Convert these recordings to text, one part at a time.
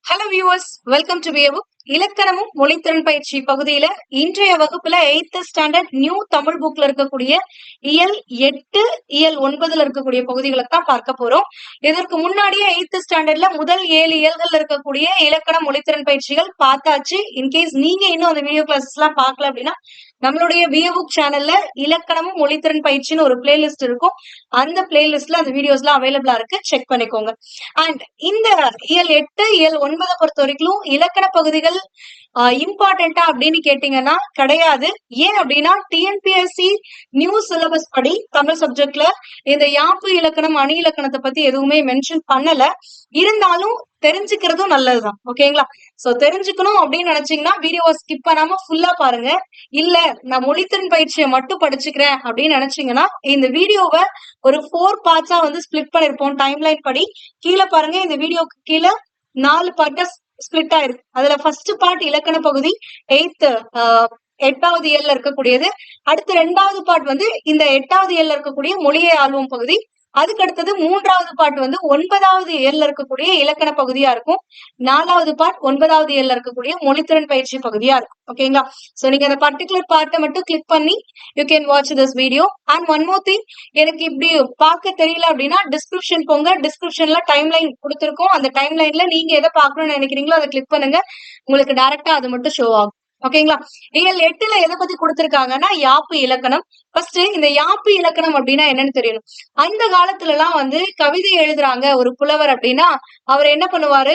Hello viewers, welcome to வியவு. இலக்கணமும் மொழித்திறன் பயிற்சி பகுதியில இன்றைய வகுப்புல 8th ஸ்டாண்டர்ட் நியூ தமிழ் புக்ல இருக்கக்கூடிய இயல் 8, இயல் 9ல இருக்கக்கூடிய பகுதிகளை தான் பார்க்க போறோம். இதற்கு முன்னாடியே 8th ஸ்டாண்டர்ட்ல முதல் 7 இயல்கள் இருக்கக்கூடிய இலக்கண மொழித்திறன் பயிற்சிகள் பார்த்தாச்சு. இன்கேஸ் நீங்க இன்னும் அந்த வீடியோ கிளாஸஸ் எல்லாம் பார்க்கல அப்படின்னா நம்மளுடைய வியபுக் சேனல்ல இலக்கணமும் மொழித்திறன் பயிற்சின்னு ஒரு பிளேலிஸ்ட் இருக்கும். அந்த பிளேலிஸ்ட்ல அந்த வீடியோஸ் எல்லாம் அவைலபிளா இருக்கு, செக் பண்ணிக்கோங்க. அண்ட் இந்த இயல் 8, இயல் 9 பொறுத்த வரைக்கும் இலக்கண பகுதிகள் இம்பார்ட்டன்டா அப்படின்னு கேட்டீங்கன்னா கிடையாது. ஏன் அப்படின்னா டிஎன்பிஎஸ்சி நியூ சிலபஸ் படி தமிழ் சப்ஜெக்ட்ல இந்த யாப்பு இலக்கணம் அணி இலக்கணத்தை பத்தி எதுவுமே மென்ஷன் பண்ணல. இருந்தாலும் தெரிஞ்சுக்கிறதும் நல்லதுதான். ஓகேங்களா? சோ தெரிஞ்சுக்கணும் அப்படின்னு நினைச்சீங்கன்னா வீடியோவை ஸ்கிப் பண்ணாம ஃபுல்லா பாருங்க. இல்ல நான் மொழித்திறன் பயிற்சியை மட்டும் படிச்சுக்கிறேன் அப்படின்னு நினைச்சீங்கன்னா இந்த வீடியோவை ஒரு 4 பார்ட்ஸா ஸ்பிளிட் பண்ணிருப்போம் டைம்லைன் படி. கீழே பாருங்க, இந்த வீடியோக்கு கீழே 4 பார்ட்டா ஸ்பிளிட் ஆயிருக்கு. அதுல ஃபர்ஸ்ட் பார்ட் இலக்கண பகுதி 8வது இயல்ல இருக்கக்கூடியது. அடுத்து 2வது பார்ட் இந்த 8வது இயல்ல இருக்கக்கூடிய மொழியை ஆள்வோம் பகுதி. அதுக்கு அடுத்தது 3வது பார்ட் 9வது இயல்ல இருக்கக்கூடிய இலக்கண பகுதியா இருக்கும். 4வது பார்ட் 9வது இயல்ல இருக்கக்கூடிய மொழித்திறன் பயிற்சி பகுதியா இருக்கும். ஓகேங்களா? சோ நீங்க அந்த பர்டிகுலர் பார்ட்டை மட்டும் கிளிக் பண்ணி you can watch this video. And one more thing, எனக்கு இப்படி பார்க்க தெரியல அப்படின்னா டிஸ்கிரிப்ஷன் போங்க. டிஸ்கிரிப்ஷன்ல டைம்லைன் கொடுத்திருக்கோம். அந்த டைம்லைன்ல நீங்க எதை பார்க்கணும்னு நினைக்கிறீங்களோ அதை கிளிக் பண்ணுங்க. உங்களுக்கு டைரக்டா அது மட்டும் ஷோ ஆகும். ஓகேங்களா? இயல் 8ல எதை பத்தி கொடுத்திருக்காங்கன்னா யாப்பு இலக்கணம். ஃபர்ஸ்ட் இந்த யாப்பு இலக்கணம் அப்படின்னா என்னன்னு தெரியணும். அந்த காலத்துல எல்லாம் கவிதை எழுதுறாங்க ஒரு புலவர் அப்படின்னா அவர் என்ன பண்ணுவாரு,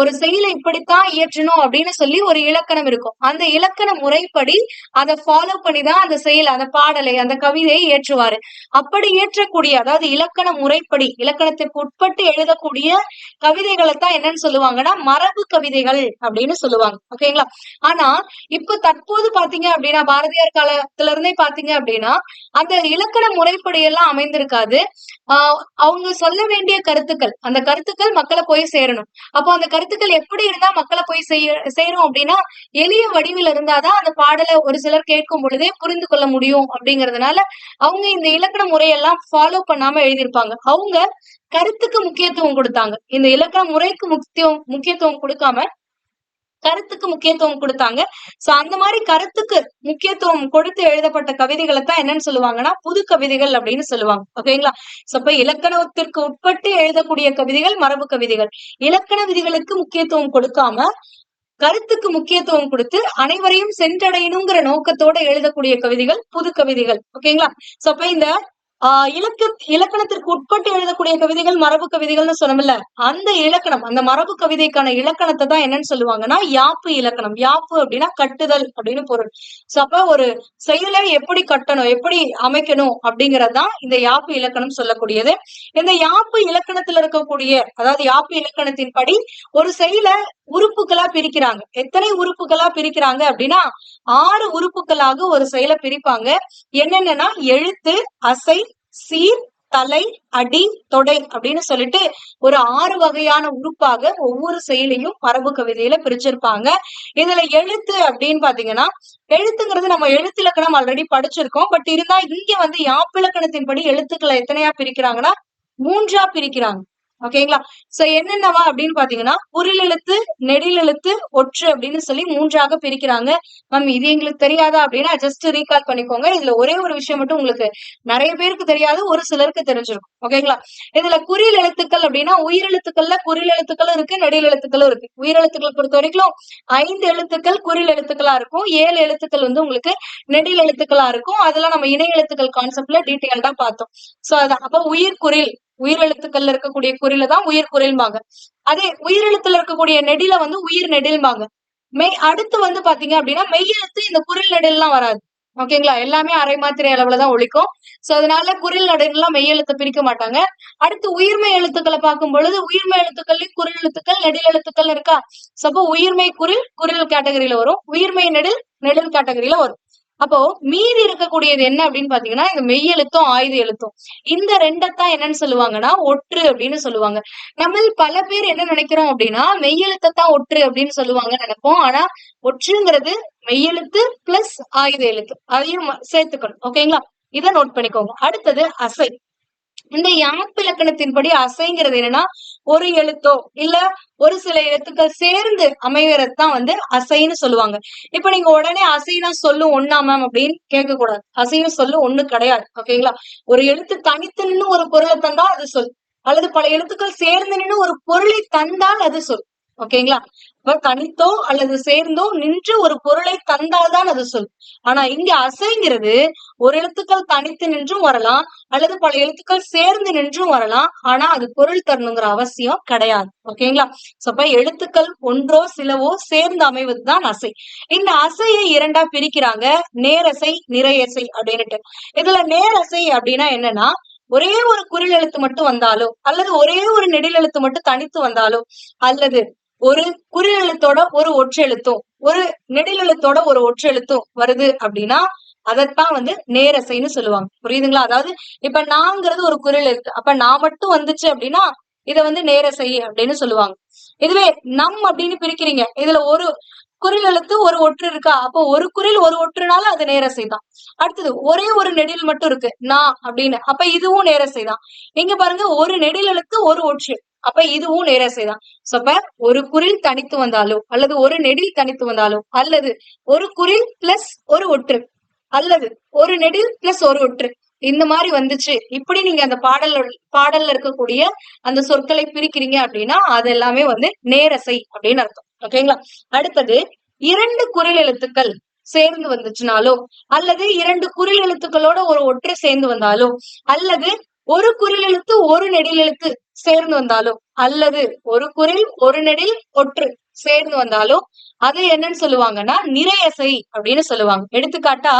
ஒரு செயலை இப்படித்தான் இயற்றணும் அப்படின்னு சொல்லி ஒரு இலக்கணம் இருக்கும். அந்த இலக்கண முறைப்படி அதை ஃபாலோ பண்ணிதான் அந்த செயல், அந்த பாடலை, அந்த கவிதையை ஏற்றுவாரு. அப்படி ஏற்றக்கூடிய, அதாவது இலக்கண முறைப்படி இலக்கணத்திற்கு உட்பட்டு எழுதக்கூடிய கவிதைகளை தான் என்னன்னு சொல்லுவாங்கன்னா மரபு கவிதைகள் அப்படின்னு சொல்லுவாங்க. ஓகேங்களா? ஆனா இப்ப தற்போது பாத்தீங்க அப்படின்னா பாரதியார் காலத்துல இருந்தே பாத்தீங்க அப்படின்னா அந்த இலக்கண முறைப்படி எல்லாம் அமைந்திருக்காது. அவங்க சொல்ல வேண்டிய கருத்துக்கள், அந்த கருத்துக்கள் மக்களை போய் சேரணும். அப்போ அந்த கருத்துக்கள் எப்படி இருந்தா மக்களை போய் சேரும் அப்படின்னா எளிய வடிவில் இருந்தாதான் அந்த பாடலை ஒரு சிலர் கேட்கும் பொழுதே புரிந்து கொள்ள முடியும். அப்படிங்கறதுனால அவங்க இந்த இலக்கண முறையெல்லாம் ஃபாலோ பண்ணாம எழுதியிருப்பாங்க. அவங்க கருத்துக்கு முக்கியத்துவம் கொடுத்தாங்க. இந்த இலக்கண முறைக்கு முக்கியத்துவம் கொடுக்காம கருத்துக்கு முக்கியத்துவம் கொடுத்தாங்க. சோ அந்த மாதிரி கருத்துக்கு முக்கியத்துவம் கொடுத்து எழுதப்பட்ட கவிதைகளை தான் என்னன்னு சொல்லுவாங்கன்னா புது கவிதைகள் அப்படின்னு சொல்லுவாங்க. ஓகேங்களா? சோ இப்ப இலக்கணத்திற்கு உட்பட்டு எழுதக்கூடிய கவிதைகள் மரபு கவிதைகள். இலக்கண விதிகளுக்கு முக்கியத்துவம் கொடுக்காம கருத்துக்கு முக்கியத்துவம் கொடுத்து அனைவரையும் சென்றடையணுங்கிற நோக்கத்தோட எழுதக்கூடிய கவிதைகள் புது கவிதைகள். ஓகேங்களா? சோ அப்ப இந்த இலக்கணத்திற்கு உட்பட்டு எழுதக்கூடிய கவிதைகள் மரபு கவிதைகள்னு சொன்னோம்ல, அந்த இலக்கணம், அந்த மரபு கவிதைக்கான இலக்கணத்தை தான் என்னன்னு சொல்லுவாங்கன்னா யாப்பு இலக்கணம். யாப்பு அப்படின்னா கட்டுதல் அப்படின்னு பொருள். சோ அப்ப ஒரு செயலை எப்படி கட்டணும், எப்படி அமைக்கணும் அப்படிங்கறதுதான் இந்த யாப்பு இலக்கணம் சொல்லக்கூடியது. இந்த யாப்பு இலக்கணத்துல இருக்கக்கூடிய, அதாவது யாப்பு இலக்கணத்தின் படி ஒரு செயலை உறுப்புகளா பிரிக்கிறாங்க. எத்தனை உறுப்புகளா பிரிக்கிறாங்க அப்படின்னா 6 உறுப்புகளாக ஒரு செயலை பிரிப்பாங்க. என்னென்னன்னா எழுத்து, அசை, சீர், தலை, அடி, தொடை அப்படின்னு சொல்லிட்டு ஒரு 6 வகையான உறுப்பாக ஒவ்வொரு செயலையும் மரபு கவிதையில பிரிச்சிருப்பாங்க. இதுல எழுத்து அப்படின்னு பாத்தீங்கன்னா, எழுத்துங்கிறது நம்ம எழுத்திலக்கணம் ஆல்ரெடி படிச்சிருக்கோம். பட் இருந்தா இங்க யாப்பிலக்கணத்தின்படி எழுத்துக்களை எத்தனையா பிரிக்கிறாங்கன்னா 3ஆ பிரிக்கிறாங்க. ஓகேங்களா? சோ என்னென்னவா அப்படின்னு பாத்தீங்கன்னா குறில் எழுத்து, நெடில் எழுத்து, ஒற்று அப்படின்னு சொல்லி 3ஆக பிரிக்கிறாங்க. மேம் இது எங்களுக்கு தெரியாதா அப்படின்னா ஜஸ்ட் ரீகால் பண்ணிக்கோங்க. இதுல ஒரே ஒரு விஷயம் மட்டும் உங்களுக்கு நிறைய பேருக்கு தெரியாது, ஒரு சிலருக்கு தெரிஞ்சிருக்கும். ஓகேங்களா? இதுல குறில் எழுத்துக்கள் அப்படின்னா உயிரெழுத்துக்கள்ல குறில் எழுத்துக்களும் இருக்கு, நெடில் எழுத்துக்களும் இருக்கு. உயிரெழுத்துக்களை பொறுத்த வரைக்கும் 5 எழுத்துக்கள் குறில் எழுத்துக்களா இருக்கும், 7 எழுத்துக்கள் உங்களுக்கு நெடில் எழுத்துக்களா இருக்கும். அதெல்லாம் நம்ம இணை எழுத்துக்கள் கான்செப்ட்ல டீட்டெயில்டா பார்த்தோம். சோ அதான் அப்ப உயிர் குறில், உயிரெழுத்துக்கள்ல இருக்கக்கூடிய குறில தான் உயிர் குறில்பாங்க. அதே உயிரெழுத்துல இருக்கக்கூடிய நெடில உயிர் நெடில்பாங்க. அடுத்து பாத்தீங்க அப்படின்னா மெய்யெழுத்து இந்த குறில் நெடில் எல்லாம் வராது. ஓகேங்களா? எல்லாமே அரை மாத்திரை அளவுலதான் ஒழிக்கும். சோ அதனால குறில் நெடில் எல்லாம் மெய்யெழுத்தை பிரிக்க மாட்டாங்க. அடுத்து உயிர்மை எழுத்துக்களை பார்க்கும் பொழுது உயிர்மை எழுத்துக்கள்லயும் குறில் எழுத்துக்கள், நெடில் எழுத்துக்கள் இருக்கா? சோ அப்போ உயிர்மை குறில் குறில் கேட்டகரியில வரும், உயிர்மை நெடில் நெடில் கேட்டகரியில வரும். அப்போ மீதி இருக்கக்கூடியது என்ன அப்படின்னு பாத்தீங்கன்னா இந்த மெய் எழுத்தும் ஆயுத எழுத்தும். இந்த 2 என்னன்னு சொல்லுவாங்கன்னா ஒற்று அப்படின்னு சொல்லுவாங்க. நம்ம பல பேர் என்ன நினைக்கிறோம் அப்படின்னா மெய்யெழுத்தான் ஒற்று அப்படின்னு சொல்லுவாங்க நினைப்போம். ஆனா ஒற்றுங்கிறது மெய்யெழுத்து பிளஸ் ஆயுத எழுத்து, அதையும் சேர்த்துக்கணும். ஓகேங்களா? இதை நோட் பண்ணிக்கோங்க. அடுத்தது அசை. இந்த யாப்பிலக்கணத்தின்படி அசைங்கிறது என்னன்னா ஒரு எழுத்தோ இல்ல ஒரு சில எழுத்துக்கள் சேர்ந்து அமைகிறது தான் வந்து அசைன்னு சொல்லுவாங்க. இப்ப நீங்க உடனே அசைனா சொல்லு ஒண்ணா மேம் அப்படின்னு கேட்க கூடாது. அசைன்னு சொல்லு ஒண்ணு கிடையாது. ஓகேங்களா? ஒரு எழுத்து தனித்து நின்னு ஒரு பொருளை தந்தா அது சொல், அல்லது பல எழுத்துக்கள் சேர்ந்து நின்று ஒரு பொருளை தந்தால் அது சொல். ஓகேங்களா? இப்ப தனித்தோ அல்லது சேர்ந்தோ நின்று ஒரு பொருளை தந்தால்தான் அது சொல். ஆனா இங்க அசைங்கிறது ஒரு எழுத்துக்கள் தனித்து நின்றும் வரலாம், அல்லது பல எழுத்துக்கள் சேர்ந்து நின்றும் வரலாம். ஆனா அது பொருள் தரணுங்கிற அவசியம் கிடையாது. ஓகேங்களா? அப்ப எழுத்துக்கள் ஒன்றோ சிலவோ சேர்ந்து அமைவதுதான் அசை. இந்த அசையை இரண்டா பிரிக்கிறாங்க, நேரசை நிறையசை அப்படின்னுட்டு. இதுல நேரசை அப்படின்னா என்னன்னா ஒரே ஒரு குறில் எழுத்து மட்டும் வந்தாலோ அல்லது ஒரே ஒரு நெடில் எழுத்து மட்டும் தனித்து வந்தாலோ அல்லது ஒரு குறில் எழுத்தோட ஒரு ஒற்றெழுத்தும் ஒரு நெடில் எழுத்தோட ஒரு ஒற்றெழுத்தும் வருது அப்படின்னா அதைத்தான் வந்து நேரசைன்னு சொல்லுவாங்க. புரியுதுங்களா? அதாவது இப்ப நாங்கிறது ஒரு குறில் எழுத்து, அப்ப நான் மட்டும் வந்துச்சு அப்படின்னா இத வந்து நேரசை அப்படின்னு சொல்லுவாங்க. இதுவே நம் அப்படின்னு பிரிக்கிறீங்க, இதுல ஒரு குறில் எழுத்து ஒரு ஒற்று இருக்கா, அப்போ ஒரு குறில் ஒரு ஒற்றுனால அது நேரசை தான். அடுத்தது ஒரே ஒரு நெடில் மட்டும் இருக்கு நான் அப்படின்னு, அப்ப இதுவும் நேரசை தான். இங்க பாருங்க ஒரு நெடில் எழுத்து ஒரு ஒற்று, அப்ப இதுவும் நேரசை தான். அப்ப ஒரு குறில் தனித்து வந்தாலோ அல்லது ஒரு நெடில் தனித்து வந்தாலோ அல்லது ஒரு குறில் பிளஸ் ஒரு ஒற்று அல்லது ஒரு நெடில் பிளஸ் ஒரு ஒற்று இந்த மாதிரி வந்துச்சு, இப்படி நீங்க அந்த பாடல்ல இருக்கக்கூடிய அந்த சொற்களை பிரிக்கிறீங்க அப்படின்னா அது எல்லாமே வந்து நேரசை அப்படின்னு அர்த்தம். ஓகேங்களா? அடுத்தது இரண்டு குறில் எழுத்துக்கள் சேர்ந்து வந்துச்சுனாலோ அல்லது இரண்டு குறில் எழுத்துக்களோட ஒரு ஒற்று சேர்ந்து வந்தாலோ அல்லது ஒரு குறில் எழுத்து ஒரு நெடில் எழுத்து சேர்ந்து வந்தாலோ அல்லது ஒரு குறில் ஒரு நெடில் ஒற்று சேர்ந்து வந்தாலோ அது என்னன்னு சொல்லுவாங்கன்னா நிறையசை அப்படின்னு சொல்லுவாங்க. எடுத்துக்காட்டா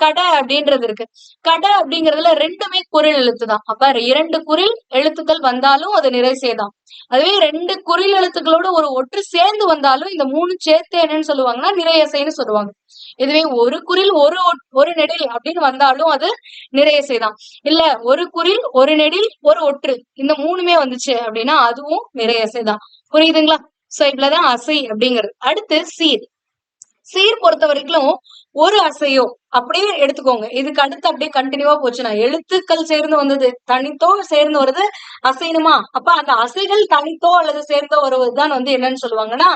கடை அப்படின்றது இருக்கு. கடை அப்படிங்கறதுல ரெண்டுமே குறில் எழுத்து தான். அப்ப இரண்டு குறில் எழுத்துக்கள் வந்தாலும் அது நிறைசைதான். அதுவே ரெண்டு குறில் எழுத்துக்களோட ஒரு ஒற்று சேர்ந்து வந்தாலும் இந்த மூணு சேர்த்து என்னன்னு சொல்லுவாங்கன்னா நிறையசைன்னு சொல்லுவாங்க. இதுவே ஒரு குறில் ஒரு நெடில் அப்படின்னு வந்தாலும் அது நிறையசைதான். இல்ல ஒரு குறில் ஒரு நெடில் ஒரு ஒற்று இந்த மூணுமே வந்துச்சு அப்படின்னா அதுவும் நிறையசைதான். புரியுதுங்களா? சோ இவ்வளவுதான் அசை அப்படிங்கிறது. அடுத்து சீர். சீர் பொறுத்த வரைக்கும் ஒரு அசையோ அப்படியே எடுத்துக்கோங்க. இதுக்கு அடுத்து அப்படியே கண்டினியூவா போச்சுன்னா எழுத்துக்கள் சேர்ந்து வந்தது தனித்தோ சேர்ந்து வருது அசைனுமா, அப்ப அந்த அசைகள் தனித்தோ அல்லது சேர்ந்தோ வருவதுதான் வந்து என்னன்னு சொல்லுவாங்கன்னா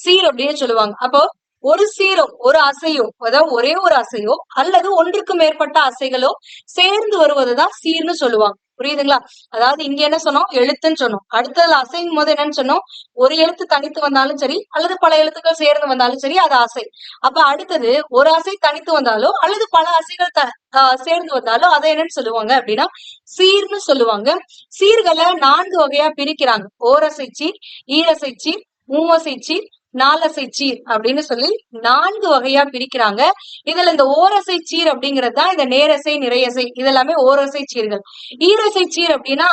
சீர் அப்படின்னு சொல்லுவாங்க. அப்போ ஒரு சீரோ ஒரு அசையோ அதாவது ஒரே ஒரு அசையோ அல்லது ஒன்றுக்கு மேற்பட்ட அசைகளோ சேர்ந்து வருவதுதான் சீர்னு சொல்லுவாங்க. புரியுதுங்களா? அதாவது இங்க என்ன சொன்னோம், எழுத்துன்னு சொன்னோம். அடுத்ததுல அசையும் போது என்னன்னு சொன்னோம், ஒரு எழுத்து தனித்து வந்தாலும் சரி அல்லது பல எழுத்துக்கள் சேர்ந்து வந்தாலும் சரி அது அசை. அப்ப அடுத்தது ஒரு அசை தனித்து வந்தாலோ அல்லது பல அசைகள் சேர்ந்து வந்தாலோ அதை என்னன்னு சொல்லுவாங்க அப்படின்னா சீர்னு சொல்லுவாங்க. சீர்களை 4 வகையா பிரிக்கிறாங்க. ஓரசை சீர், ஈரசை சீர், மூவசை சீர், நாலசை சீர் அப்படின்னு சொல்லி 4 வகையா பிரிக்கிறாங்க. இதுல இந்த ஓரசை சீர் அப்படிங்கிறது தான் இந்த நேரசை நிறையசை இதெல்லாமே ஓரசை சீர்கள். ஈரசை சீர் அப்படின்னா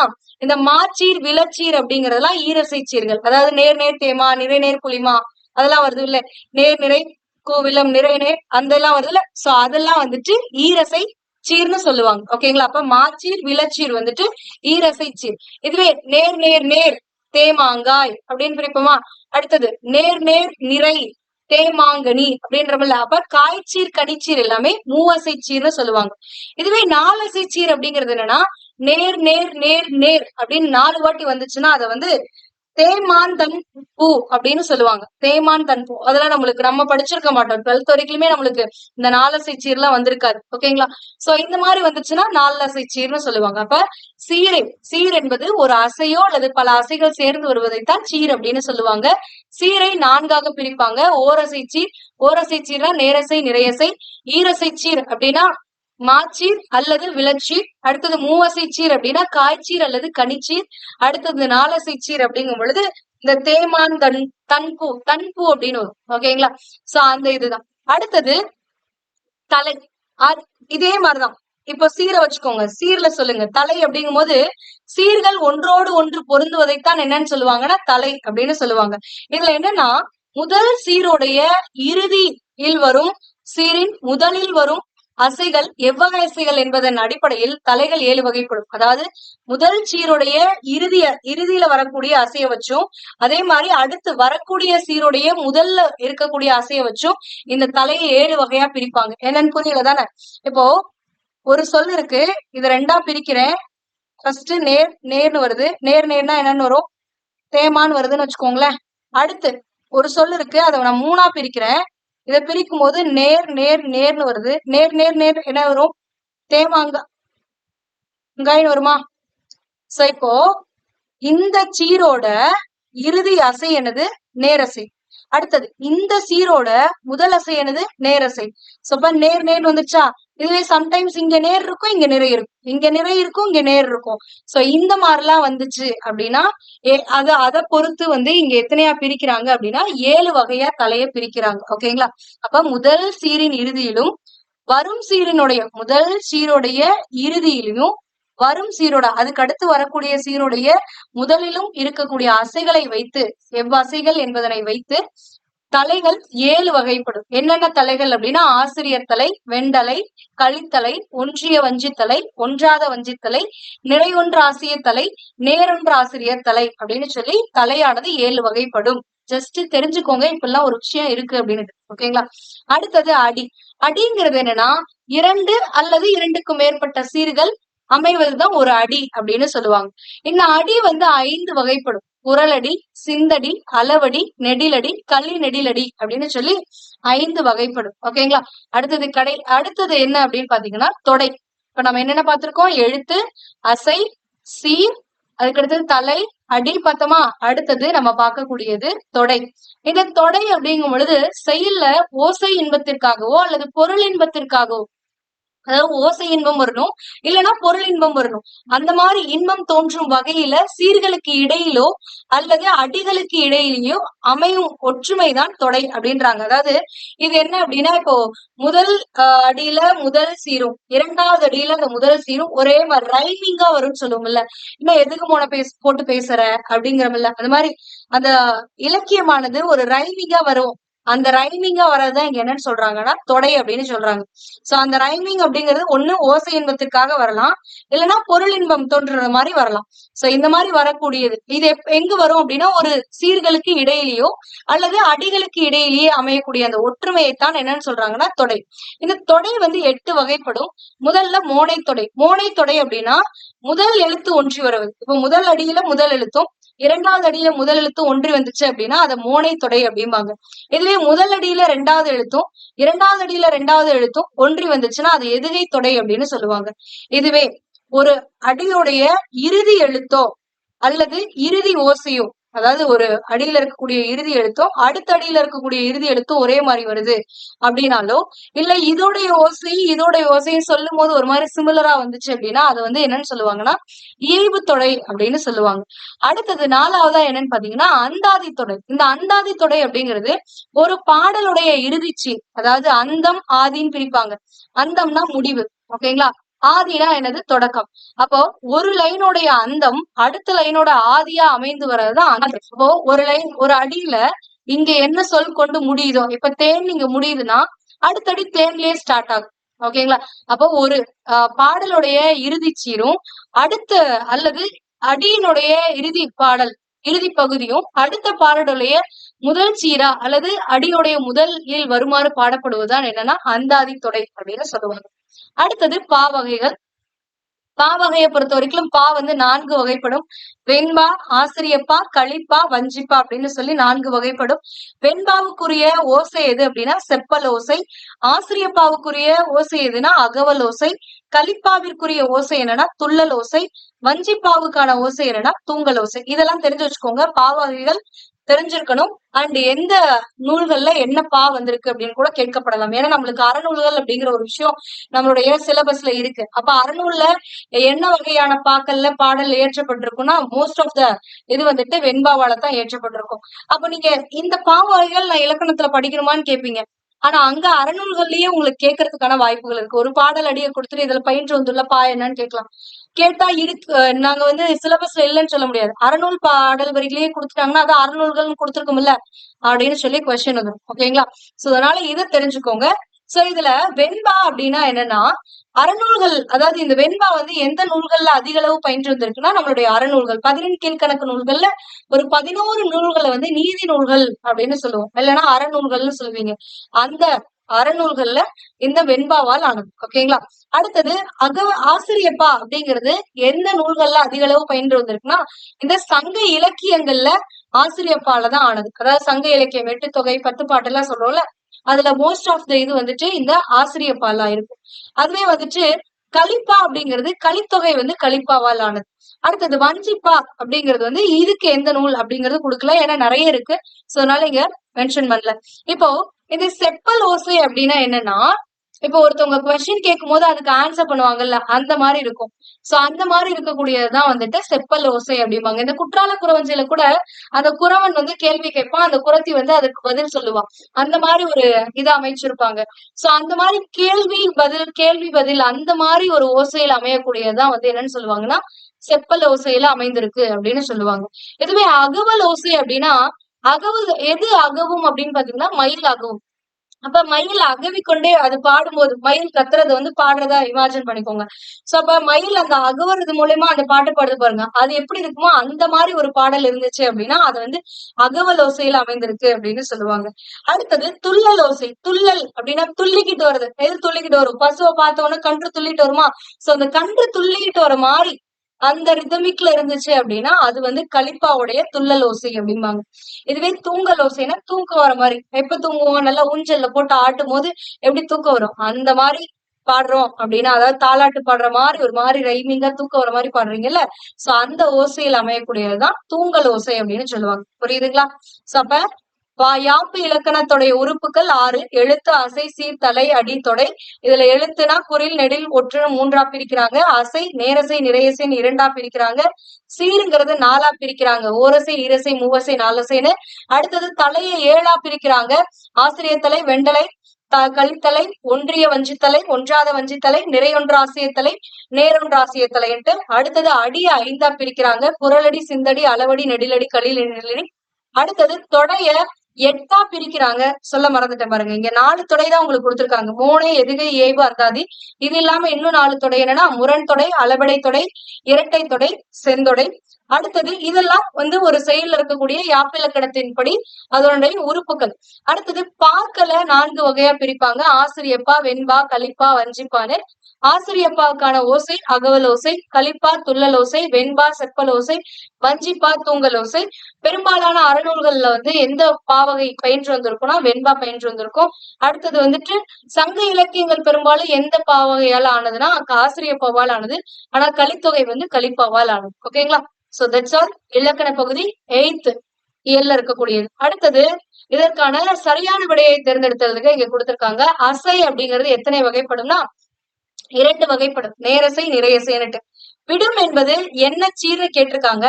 இந்த மாச்சீர் விளச்சீர் அப்படிங்கறதெல்லாம் ஈரசை சீர்கள். அதாவது நேர் நேர் தேமா நிறை நேர் புளிமா அதெல்லாம் வருது இல்ல, நேர் நிறை கோவிலம் நிறை நேர் அந்த எல்லாம் வருது இல்ல, சோ அதெல்லாம் வந்துட்டு ஈரசை சீர்னு சொல்லுவாங்க. ஓகேங்களா? அப்ப மாச்சீர் விளச்சீர் வந்துட்டு ஈரசை சீர். இதுவே நேர் நேர் நேர் தேமாங்காய் அப்படின்னு பிரிப்போமா? அடுத்தது நேர் நேர் நிறை தேமாங்கனி அப்படின்றமல்ல, அப்ப காய்ச்சீர் கனிச்சீர் எல்லாமே மூவசை சீர்னு சொல்லுவாங்க. இதுவே நாலசை சீர் அப்படிங்கிறது என்னன்னா நேர் நேர் நேர் நேர் அப்படின்னு 4 வாட்டி வந்துச்சுன்னா அதை வந்து தேமான் தன் பூ அப்படின்னு சொல்லுவாங்க. தேமான் தன் பூ அதெல்லாம் நம்மளுக்கு நம்ம படிச்சிருக்க மாட்டோம். 12th வரைக்குமே நம்மளுக்கு இந்த நாலசை சீர்லாம் வந்திருக்காது. ஓகேங்களா? சோ இந்த மாதிரி வந்துச்சுன்னா நாலசை சீர்னு சொல்லுவாங்க. அப்ப சீர் என்பது ஒரு அசையோ அல்லது பல அசைகள் சேர்ந்து வருவதைத்தான் சீர் அப்படின்னு சொல்லுவாங்க. சீரை 4ஆக பிரிப்பாங்க. ஓரசை சீர்னா நேரசை நிறையசை. ஈரசை சீர் அப்படின்னா மாச்சீர் அல்லது விளச்சீர். அடுத்தது மூவசை சீர் அப்படின்னா காய்ச்சீர் அல்லது கனிச்சீர். அடுத்தது நாலசை சீர் அப்படிங்கும் பொழுது இந்த தேமான் தன்பூ அப்படின்னு வரும். ஓகேங்களா? சோ அந்த இதுதான். அடுத்தது தலை. இதே மாதிரிதான். இப்போ சீரை வச்சுக்கோங்க. சீர்ல சொல்லுங்க தலை அப்படிங்கும் போது சீர்கள் ஒன்றோடு ஒன்று பொருந்துவதைத்தான் என்னன்னு சொல்லுவாங்கன்னா தலை அப்படின்னு சொல்லுவாங்க. இதுல என்னன்னா முதல் சீருடைய இறுதியில் வரும் சீரின் முதலில் வரும் அசைகள் எவ்வகை அசைகள் என்பதன் அடிப்படையில் தலைகள் 7 வகைப்படும். அதாவது முதல் சீருடைய இறுதியில வரக்கூடிய அசைய வச்சும் அதே மாதிரி அடுத்து வரக்கூடிய சீருடைய முதல்ல இருக்கக்கூடிய அசைய வச்சும் இந்த தலையை 7 வகையா பிரிப்பாங்க. என்னன்னு புரியல தானே? இப்போ ஒரு சொல் இருக்கு, இத 2ஆ பிரிக்கிறேன். ஃபர்ஸ்ட் நேர் நேர்னு வருது. நேர் நேர்னா என்னன்னு வரும்? தேமான்னு வருதுன்னு வச்சுக்கோங்களேன். அடுத்து ஒரு சொல் இருக்கு, அதை நான் 3ஆ பிரிக்கிறேன். இதை பிரிக்கும் போது நேர் நேர் நேர்னு வருது. நேர் நேர் நேர் என்ன வரும்? தேமாங்காய்னு வருமா? சோ இப்போ இந்த சீரோட இறுதி அசை என்னது? நேரசை. அடுத்தது இந்த சீரோட முதல் அசை என்னது? நேரசை. சோ நேர் நேர் வந்துச்சா? இதுவே சம்டைம்ஸ் இங்க நேர் இருக்கும், இங்க நிறை இருக்கும், இங்க நிறை இருக்கும், இங்க நேர் இருக்கும். சோ இந்த மாதிரிலாம் வந்துச்சு அப்படின்னா அதை பொறுத்து வந்து இங்க எத்தனையா பிரிக்கிறாங்க அப்படின்னா 7 வகையா தலையை பிரிக்கிறாங்க. ஓகேங்களா? அப்ப முதல் சீரின் இறுதியிலும் வரும் சீரினுடைய முதல் சீருடைய இறுதியிலும் வரும் சீரோட அதுக்கு அடுத்து வரக்கூடிய சீருடைய முதலிலும் இருக்கக்கூடிய அசைகளை வைத்து எவ்வசைகள் என்பதனை வைத்து தலைகள் 7 வகைப்படும். என்னென்ன தலைகள் அப்படின்னா ஆசிரியர் தலை, வெண்டலை, கழித்தலை, ஒன்றிய வஞ்சித்தலை, ஒன்றாத வஞ்சித்தலை, நிறையொன்று ஆசிரியர் தலை, நேரொன்று ஆசிரியர் தலை அப்படின்னு சொல்லி தலையானது 7 வகைப்படும். ஜஸ்ட் தெரிஞ்சுக்கோங்க, இப்பெல்லாம் ஒரு விஷயம் இருக்கு அப்படின்னு. ஓகேங்களா? அடுத்தது அடி. அடிங்கிறது என்னன்னா 2 அல்லது 2க்கு மேற்பட்ட சீர்கள் அமைவதுதான் ஒரு அடி அப்படின்னு சொல்லுவாங்க. இந்த அடி வந்து 5 வகைப்படும். குரலடி, சிந்தடி, அளவடி, நெடிலடி, களி நெடிலடி அப்படின்னு சொல்லி 5 வகைப்படும். ஓகேங்களா? அடுத்தது என்ன அப்படின்னு பாத்தீங்கன்னா தொடை. இப்ப நம்ம என்னென்ன பார்த்திருக்கோம்? எழுத்து, அசை, சீர், அதுக்கடுத்தது தலை, அடி பார்த்தோமா? அடுத்தது நம்ம பார்க்கக்கூடியது தொடை. இந்த தொடை அப்படிங்கும் பொழுது செயல்ல ஓசை இன்பத்திற்காகவோ அல்லது பொருள் இன்பத்திற்காகவோ, அதாவது ஓசை இன்பம் வரணும், இல்லைன்னா பொருள் இன்பம் வரணும். அந்த மாதிரி இன்பம் தோன்றும் வகையில சீர்களுக்கு இடையிலோ அல்லது அடிகளுக்கு இடையிலோ அமையும் ஒற்றுமைதான் தொடை அப்படின்றாங்க. அதாவது இது என்ன அப்படின்னா, இப்போ முதல் அடியில முதல் சீரும், 2வது அடியில அந்த முதல் சீரும் ஒரே மாதிரி ரைமிங்கா வரும்னு சொல்லுவோம்ல. இன்னும் எதுக்கு போட்டு பேசுற அப்படிங்கிறமில்ல, அந்த மாதிரி அந்த இலக்கியமானது ஒரு ரைமிங்கா வரும். அந்த ரைமிங்கா வர்றதுதான் இங்க என்னன்னு சொல்றாங்கன்னா தொடை அப்படின்னு சொல்றாங்க. சோ அந்த ரைமிங் அப்படிங்கிறது ஒண்ணு ஓசை இன்பத்திற்காக வரலாம், இல்லைன்னா பொருள் இன்பம் தோன்றுற மாதிரி வரலாம். சோ இந்த மாதிரி வரக்கூடியது இது எங்க வரும் அப்படின்னா ஒரு சீர்களுக்கு இடையிலேயோ அல்லது அடிகளுக்கு இடையிலேயே அமையக்கூடிய அந்த ஒற்றுமையைத்தான் என்னன்னு சொல்றாங்கன்னா தொடை. இந்த தொடை வந்து 8 வகைப்படும். முதல்ல மோனை தொடை. மோனை தொடை அப்படின்னா முதல் எழுத்து ஒன்றி வருவது. இப்ப முதல் அடியில முதல் எழுத்தும் 2வது அடியில முதல் எழுத்து ஒன்றி வந்துச்சு அப்படின்னா அதை மோனை தொடை அப்படிம்பாங்க. இதுவே முதல் அடியில 2வது எழுத்தும் 2வது அடியில 2வது எழுத்தும் ஒன்றி வந்துச்சுன்னா அது எதுகை தொடை அப்படின்னு சொல்லுவாங்க. இதுவே ஒரு அடியுடைய இறுதி எழுத்தோ அல்லது இறுதி ஓசையோ, அதாவது ஒரு அடியில இருக்கக்கூடிய இறுதி எழுத்தும் அடுத்த அடியில இருக்கக்கூடிய இறுதி எழுத்தும் ஒரே மாதிரி வருது அப்படின்னாலோ, இல்ல இதோடைய ஓசையும் சொல்லும் போது ஒரு மாதிரி சிமிலரா வந்துச்சு அப்படின்னா அது வந்து என்னன்னு சொல்லுவாங்கன்னா இயல்பு தொடை அப்படின்னு சொல்லுவாங்க. அடுத்தது 4வதா என்னன்னு பாத்தீங்கன்னா அந்தாதி தொடை. இந்த அந்தாதி தொடை அப்படிங்கிறது ஒரு பாடலுடைய இறுதிச்சி, அதாவது அந்தம் ஆதின்னு பிரிப்பாங்க. அந்தம்னா முடிவு, ஓகேங்களா? ஆதினா என்னது? தொடக்கம். அப்போ ஒரு லைனோடைய அந்தம் அடுத்த லைனோட ஆதியா அமைந்து வர்றதுதான். அப்போ ஒரு அடியில இங்க என்ன சொல் கொண்டு முடியுதோ, இப்ப தேன் இங்க முடியுதுன்னா அடுத்தடி தேன்லயே ஸ்டார்ட் ஆகும். ஓகேங்களா? அப்போ ஒரு பாடலுடைய இறுதி சீரும் அடுத்த அல்லது அடியினுடைய இறுதி பகுதியும் அடுத்த பாடலுடைய முதல் சீரா அல்லது அடியுடைய முதலில் வருமாறு பாடப்படுவதுதான் என்னன்னா அந்தாதி தொடை அப்படின்னு சொல்லுவாங்க. அடுத்தது பா வகைகள். பா வகையை பொறுத்த வரைக்கும் பா வந்து 4 வகைப்படும். வெண்பா, ஆசிரியப்பா, களிப்பா, வஞ்சிப்பா அப்படின்னு சொல்லி 4 வகைப்படும். வெண்பாவுக்குரிய ஓசை எது அப்படின்னா செப்பல் ஓசை. ஆசிரியப்பாவுக்குரிய ஓசை எதுனா அகவல் ஓசை. களிப்பாவிற்குரிய ஓசை என்னன்னா துள்ளல் ஓசை. வஞ்சிப்பாவுக்கான ஓசை என்னன்னா தூங்கல் ஓசை. இதெல்லாம் தெரிஞ்சு வச்சுக்கோங்க. பா வகைகள் தெரிஞ்சிருக்கணும். அண்ட் எந்த நூல்கள்ல என்ன பா வந்திருக்கு அப்படின்னு கூட கேட்கப்படலாம். ஏன்னா நம்மளுக்கு அறநூல்கள் அப்படிங்கிற ஒரு விஷயம் நம்மளுடைய சிலபஸ்ல இருக்கு. அப்ப அறநூல்ல என்ன வகையான பாக்கள்ல பாடல் ஏற்றப்பட்டிருக்கும்னா மோஸ்ட் ஆஃப் த இது வந்துட்டு வெண்பாவால தான் ஏற்றப்பட்டிருக்கும். அப்ப நீங்க இந்த பா வகைகள் நான் இலக்கணத்துல படிக்கணுமான்னு கேட்பீங்க. ஆனா அங்க அறநூல்கள்லயே உங்களுக்கு கேட்கறதுக்கான வாய்ப்புகள் இருக்கு. ஒரு பாடல் அடியை கொடுத்துட்டு இதுல பயின்று வந்துள்ள பா என்னன்னு கேட்கலாம். கேட்டா இருக்கு, நாங்க வந்து சிலபஸ்ல இல்லைன்னு சொல்ல முடியாது. அறநூல் பாடல் வரிகளையே கொடுத்துட்டாங்கன்னா அது அறநூல்கள் கொடுத்துருக்கோம்ல அப்படின்னு சொல்லி கொஸ்டின் வந்துடும். ஓகேங்களா? சோ அதனால இதை தெரிஞ்சுக்கோங்க. சோ இதுல வெண்பா அப்படின்னா என்னன்னா அறநூல்கள், அதாவது இந்த வெண்பா வந்து எந்த நூல்கள்ல அதிக அளவு பயின்று வந்திருக்குன்னா நம்மளுடைய அறநூல்கள். 18 கீழ்கணக்கு நூல்கள்ல ஒரு 11 நூல்களை வந்து நீதி நூல்கள் அப்படின்னு சொல்லுவோம், இல்லைன்னா அறநூல்கள்னு சொல்லுவீங்க. அந்த அறநூல்கள்ல இந்த வெண்பாவால் ஆனது. ஓகேங்களா. அடுத்தது ஆசிரியப்பா அப்படிங்கிறது எந்த நூல்கள்ல அதிக அளவு பயின்று வந்திருக்குன்னா இந்த சங்க இலக்கியங்கள்ல ஆசிரியப்பால தான் ஆனது. அதாவது சங்க இலக்கியம் 8 தொகை 10 பாட்டு எல்லாம் சொல்றோம்ல, அதுல மோஸ்ட் ஆஃப் த இது வந்துட்டு இந்த ஆசிரியப்பாலா இருக்கும். அதுவே வந்துட்டு கலிப்பா அப்படிங்கிறது கலித்தொகை வந்து கலிப்பாவால் ஆனது. அடுத்தது வஞ்சிப்பா அப்படிங்கிறது வந்து இதுக்கு எந்த நூல் அப்படிங்கிறது கொடுக்கல, ஏன்னா நிறைய இருக்கு. சோ அதனால இங்க மென்ஷன் பண்ணல. இப்போ இந்த செப்பல் ஓசை அப்படின்னா என்னன்னா, இப்போ ஒருத்தவங்க கொஸ்டின் கேட்கும் போது அதுக்கு ஆன்சர் பண்ணுவாங்கல்ல, அந்த மாதிரி இருக்கும். சோ அந்த மாதிரி இருக்கக்கூடியதுதான் வந்துட்டு செப்பல் ஓசை அப்படிம்பாங்க. இந்த குற்றால குறவஞ்சியில கூட அந்த குறவன் வந்து கேள்வி கேட்பான், அந்த குறத்தி வந்து அதுக்கு பதில் சொல்லுவான். அந்த மாதிரி ஒரு இதை அமைச்சிருப்பாங்க. சோ அந்த மாதிரி கேள்வி பதில் அந்த மாதிரி ஒரு ஓசையில அமையக்கூடியதுதான் வந்து என்னன்னு சொல்லுவாங்கன்னா செப்பல் ஓசையில அமைந்திருக்கு அப்படின்னு சொல்லுவாங்க. இதுவே அகவல் ஓசை அப்படின்னா எது அகவும் அப்படின்னு பாத்தீங்கன்னா மயில் அகவும். அப்ப மயில் அகவிக்கொண்டே அது பாடும்போது மயில் கத்துறது வந்து பாடுறதா இமேஜின் பண்ணிக்கோங்க. சோ அப்ப மயில் அந்த அகவுறது மூலியமா அந்த பாட்டு பாடுது பாருங்க, அது எப்படி இருக்குமோ அந்த மாதிரி ஒரு பாடல் இருந்துச்சு அப்படின்னா அது வந்து அகவல் ஓசையில அமைந்திருக்கு அப்படின்னு சொல்லுவாங்க. அடுத்தது துள்ளல் ஓசை. துள்ளல் அப்படின்னா துள்ளிக்கிட்டு வருது. எது துள்ளிக்கிட்டு வரும்? பசுவை பார்த்தோன்னா கன்று துள்ளிட்டு வருமா? சோ அந்த கன்று துள்ளிக்கிட்டு வர மாதிரி அந்த ரிதமிக்ல இருந்துச்சு அப்படின்னா அது வந்து கலிப்பாவுடைய துள்ளல் ஓசை அப்படிம்பாங்க. இதுவே தூங்கல் ஓசைன்னா தூக்கம் வர மாதிரி. எப்ப தூங்குவோம்? நல்லா ஊஞ்சல்ல போட்டு ஆட்டும் போது எப்படி தூக்கம் வரும், அந்த மாதிரி பாடுறோம் அப்படின்னா, அதாவது தாலாட்டு பாடுற மாதிரி ஒரு மாதிரி ரைமிங்கா தூக்கம் வர மாதிரி பாடுறீங்கல்ல, சோ அந்த ஓசையில் அமையக்கூடியதுதான் தூங்கல் ஓசை அப்படின்னு சொல்லுவாங்க. புரியுதுங்களா? சோ அப்ப யாப்பு இலக்கணத்துடைய உறுப்புகள் 6. எழுத்து, அசை, சீர், தலை, அடி, தொடை. இதுல எழுத்துனா குறில், நெடில், ஒற்று 3ஆ பிரிக்கிறாங்க. அசை, நேரசை, நிறையசைன்னு 2ஆ பிரிக்கிறாங்க. சீருங்கிறது 4ஆ பிரிக்கிறாங்க. ஓரசை, ஈரசை, மூவசை, நாலசைன்னு. அடுத்தது தலையை 7ஆ பிரிக்கிறாங்க. ஆசிரியத்தலை, வெண்டலை, கலித்தலை, ஒன்றிய வஞ்சித்தலை, ஒன்றாத வஞ்சித்தலை, நிறையொன்று ஆசியத்தலை, நேரொன்று ஆசியத்தலைன்ட்டு. அடுத்தது அடியை 5ஆ பிரிக்கிறாங்க. குரலடி, சிந்தடி, அளவடி, நெடிலடி, கலில், நெடிலடி. அடுத்தது தொடைய 8ஆ பிரிக்கிறாங்க. சொல்ல மறந்துட்டேன் பாருங்க, இங்க 4 தொடை தான் உங்களுக்கு கொடுத்திருக்காங்க. மோனை, எதுகை, ஏய்வு, அந்தாதி. இது இல்லாம இன்னும் 4 தொடை என்னன்னா முரண் தொடை, அளபடை தொடை, இரட்டை தொடை, செந்தொடை. அடுத்தது இதெல்லாம் வந்து ஒரு செயல்ல இருக்கக்கூடிய யாப்பிலக்கணத்தின்படி அதனுடைய உறுப்புகள். அடுத்தது பாக்களை 4 வகையா பிரிப்பாங்க. ஆசிரியப்பா, வெண்பா, கலிப்பா, வஞ்சிப்பான்னு. ஆசிரியப்பாவுக்கான ஓசை அகவல் ஓசை, கலிப்பா துள்ளல் ஓசை, வெண்பா செப்பல் ஓசை, வஞ்சிப்பா தூங்கல் ஓசை. பெரும்பாலான அறநூல்கள்ல வந்து எந்த பாவகை பயின்று வந்திருக்கும்னா வெண்பா பயின்று வந்திருக்கும். அடுத்தது வந்துட்டு சங்க இலக்கியங்கள் பெரும்பாலும் எந்த பாவகையால் ஆனதுன்னா ஆசிரியப்பாவால் ஆனது. ஆனா கலித்தொகை வந்து கலிப்பாவால் ஆனது. ஓகேங்களா? சோ தட்ஸ் ஆல் இலக்கண பகுதி 8th இயல்ல இருக்கக்கூடியது. அடுத்தது இதற்கான சரியான விடையை தேர்ந்தெடுத்ததுக்கு இங்க கொடுத்திருக்காங்க. அசை அப்படிங்கிறது எத்தனை வகைப்படும்னா 2 வகைப்படும். நேரசை, நிறையசைன்னுட்டு. விடும் என்பது என்ன சீர்னு கேட்டிருக்காங்க.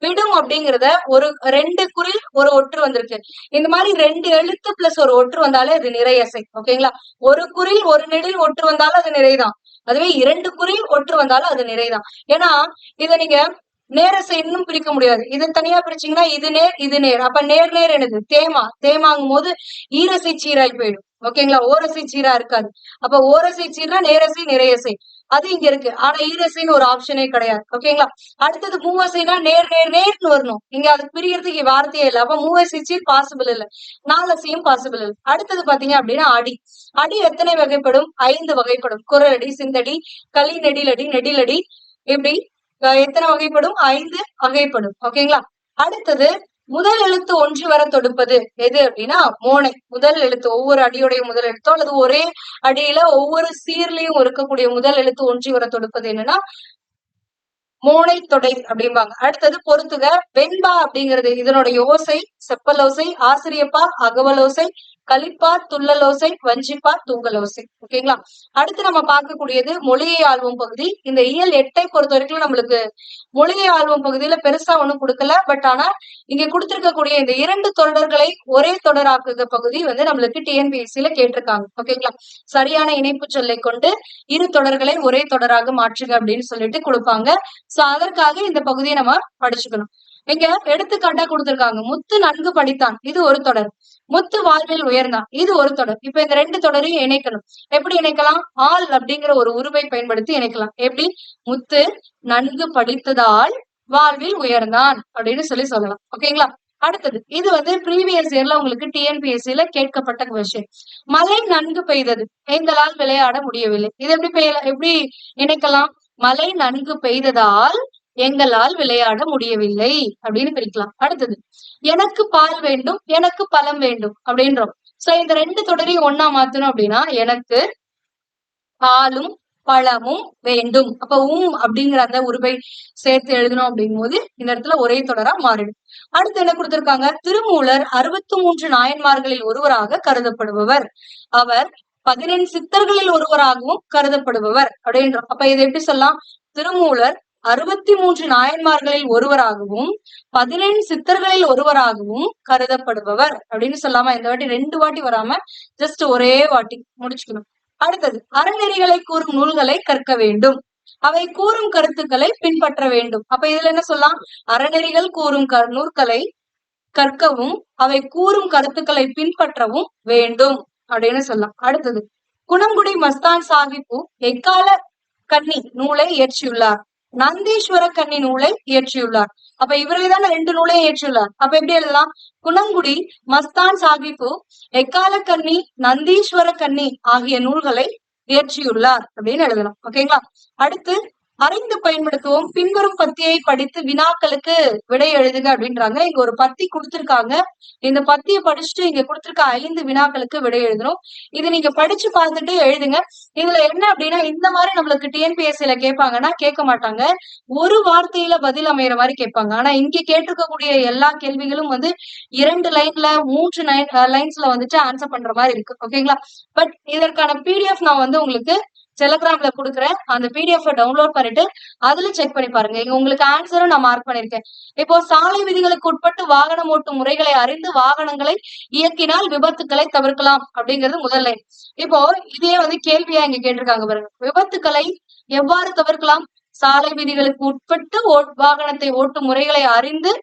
விடும் அப்படிங்கிறத ஒரு 2 குறில் ஒரு ஒற்று வந்திருக்கு. இந்த மாதிரி 2 எழுத்து பிளஸ் ஒரு ஒற்று வந்தாலே அது நிறையசை. ஓகேங்களா? ஒரு குறில் ஒரு நெடில் ஒற்று வந்தாலும் அது நிறைதான். அதுவே 2 குறில் ஒற்று வந்தாலும் அது நிறைதான். ஏன்னா இத நீங்க நேரசை இன்னும் பிரிக்க முடியாது. இது தனியா பிரிச்சீங்கன்னா இது நேர் இது நேர். அப்ப நேர் நேர் என்னது தேமாங்கும் போது ஈரசை சீராய் போயிடும். ஓகேங்களா? ஓரசை சீரா இருக்காது. அப்ப ஓரசை சீர்னா நேரசை, நிறையசை அது இங்க இருக்கு. ஆனா ஈரசைன்னு ஒரு ஆப்ஷனே கிடையாது. ஓகேங்களா? அடுத்தது மூவசைனா நேர் நேர் நேர்னு வரணும். இங்க அது பிரியறதுக்கு வார்த்தையே இல்லை. அப்ப மூவசை சீர் பாசிபிள் இல்லை, நாலசையும் பாசிபிள் இல்லை. அடுத்தது பாத்தீங்க அப்படின்னா அடி. அடி எத்தனை வகைப்படும்? 5 வகைப்படும். குரலடி, சிந்தடி, களி, நெடிலடி, நெடிலடி. இப்படி எத்தனை வகைப்படும்? 5 வகைப்படும். ஓகேங்களா? அடுத்தது முதல் எழுத்து ஒன்றி வர தொடுப்பது எது அப்படின்னா மோனை. முதல் எழுத்து ஒவ்வொரு அடியுடைய முதல் எழுத்தோ அல்லது ஒரே அடியில ஒவ்வொரு சீர்லயும் இருக்கக்கூடிய முதல் எழுத்து ஒன்றி வர தொடுப்பது என்னன்னா மோனை தொடை அப்படிம்பாங்க. அடுத்தது பொறுத்துக. வெண்பா அப்படிங்கிறது இதனுடைய ஓசை செப்பல் ஓசை, ஆசிரியப்பா அகவல் ஓசை, கலிப்பா துள்ளல் ஓசை, வஞ்சிப்பா தூங்கல் ஓசை. ஓகேங்களா? அடுத்து நம்ம பார்க்கக்கூடியது மொழியை ஆள்வோம் பகுதி. இந்த இயல் 8 பொறுத்த வரைக்கும் நம்மளுக்கு மொழியை ஆள்வோம் பகுதியில பெருசா ஒண்ணும் கொடுக்கல. பட் ஆனா இங்க கொடுத்திருக்கக்கூடிய இந்த 2 தொடர்களை ஒரே தொடராக்குக பகுதி வந்து நம்மளுக்கு டிஎன்பிஎஸ்சில கேட்டிருக்காங்க. ஓகேங்களா? சரியான இணைப்பு சொல்லை கொண்டு 2 தொடர்களை ஒரே தொடராக மாற்றுங்க அப்படின்னு சொல்லிட்டு கொடுப்பாங்க. சோ அதற்காக இந்த பகுதியை நம்ம படிச்சுக்கணும். இங்க எடுத்துக்காட்டா கொடுத்திருக்காங்க. முத்து நன்கு படித்தான், இது ஒரு தொடர். முத்து வாழ்வில் உயர்ந்தான், இது ஒரு தொடர். இப்ப இந்த 2 தொடரையும் இணைக்கணும். எப்படி இணைக்கலாம்? ஆள் அப்படிங்கிற ஒரு உருவை பயன்படுத்தி இணைக்கலாம். எப்படி? முத்து நன்கு படித்ததால் வாழ்வில் உயர்ந்தான் அப்படின்னு சொல்லலாம். ஓகேங்களா? அடுத்தது இது வந்து ப்ரீவியஸ் இயர்ல உங்களுக்கு டிஎன்பிஎஸ்சில கேட்கப்பட்ட கொஸ்டின். மழை நன்கு பெய்தது, எங்களால் விளையாட முடியவில்லை. இது எப்படி இணைக்கலாம்? மழை நன்கு பெய்ததால் எங்களால் விளையாட முடியவில்லை அப்படின்னு பிரிக்கலாம். அடுத்தது எனக்கு பால் வேண்டும், எனக்கு பழம் வேண்டும் அப்படின்றோம். சோ இந்த ரெண்டு தொடரையும் ஒன்னா மாத்தணும் அப்படின்னா எனக்கு பாலும் பழமும் வேண்டும். அப்ப அப்படிங்கிற அந்த உருவை சேர்த்து எழுதணும் அப்படிங்கும் போது இந்த இடத்துல ஒரே தொடரா மாறிடும். அடுத்து என்ன கொடுத்திருக்காங்க? திருமூலர் 63 நாயன்மார்களில் ஒருவராக கருதப்படுபவர். அவர் 11 சித்தர்களில் ஒருவராகவும் கருதப்படுபவர் அப்படின்றோம். அப்ப இதை எப்படி சொல்லலாம்? திருமூலர் 63 நாயன்மார்களில் ஒருவராகவும் 11 சித்தர்களில் ஒருவராகவும் கருதப்படுபவர் அப்படின்னு சொல்லாம இந்த வாட்டி 2 வாட்டி வராம ஜஸ்ட் ஒரே வாட்டி முடிச்சுக்கணும். அடுத்தது அறநெறிகளை கூறும் நூல்களை கற்க வேண்டும், அவை கூறும் கருத்துக்களை பின்பற்ற வேண்டும். அப்ப இதுல என்ன சொல்லலாம்? அறநெறிகள் கூறும் நூல்களை கற்கவும் அவை கூறும் கருத்துக்களை பின்பற்றவும் வேண்டும் அப்படின்னு சொல்லலாம். அடுத்தது குணங்குடி மஸ்தான் சாஹிப்பு எக்கால கன்னி நூலை இயற்றியுள்ளார், நந்தீஸ்வர கன்னி நூலை இயற்றியுள்ளார். அப்ப இவரே தானே 2 நூலையும் இயற்றியுள்ளார். அப்ப எப்படி எழுதலாம்? குணங்குடி மஸ்தான் சாஹிப்பு எக்கால கன்னி நந்தீஸ்வர கன்னி ஆகிய நூல்களை இயற்றியுள்ளார் அப்படின்னு எழுதலாம். ஓகேங்களா? அடுத்து அறிந்து பயன்படுத்துவோம், பின்வரும் பத்தியை படித்து வினாக்களுக்கு விடை எழுதுக அப்படின்றாங்க. இங்க ஒரு பத்தி கொடுத்திருக்காங்க. இந்த பத்தியை படிச்சுட்டு இங்க கொடுத்திருக்க 5 வினாக்களுக்கு விடை எழுதணும். இது நீங்க படிச்சு பார்த்துட்டு எழுதுங்க. இதுல என்ன அப்படின்னா இந்த மாதிரி நம்மளுக்கு டிஎன்பிஎஸ்சில கேட்பாங்கன்னா கேட்க மாட்டாங்க, ஒரு வார்த்தையில பதில் அமைகிற மாதிரி கேட்பாங்க. ஆனா இங்க கேட்டிருக்கக்கூடிய எல்லா கேள்விகளும் வந்து 2 லைன்ல 3 லைன்ஸ்ல வந்துட்டு ஆன்சர் பண்ற மாதிரி இருக்கு. ஓகேங்களா? பட் இதற்கான பிடிஎஃப் நான் வந்து உங்களுக்கு டெலிகிராம்ல கொடுக்குறேன். அந்த பிடிஎஃப் டவுன்லோட் பண்ணிட்டு அதுல செக் பண்ணி பாருங்க. இங்க உங்களுக்கு ஆன்சரும் நான் மார்க் பண்ணிருக்கேன். இப்போ சாலை விதிகளுக்கு உட்பட்டு வாகனம் ஓட்டும் முறைகளை அறிந்து வாகனங்களை இயக்கினால் விபத்துக்களை தவிர்க்கலாம் அப்படிங்கிறது முதல் லைன். இப்போ இதே வந்து கேள்வியா இங்க கேட்டிருக்காங்க பாருங்க, விபத்துக்களை எவ்வாறு தவிர்க்கலாம்? சாலை விதிகளுக்கு உட்பட்டு வாகனத்தை ஓட்டும் முறைகளை அறிந்து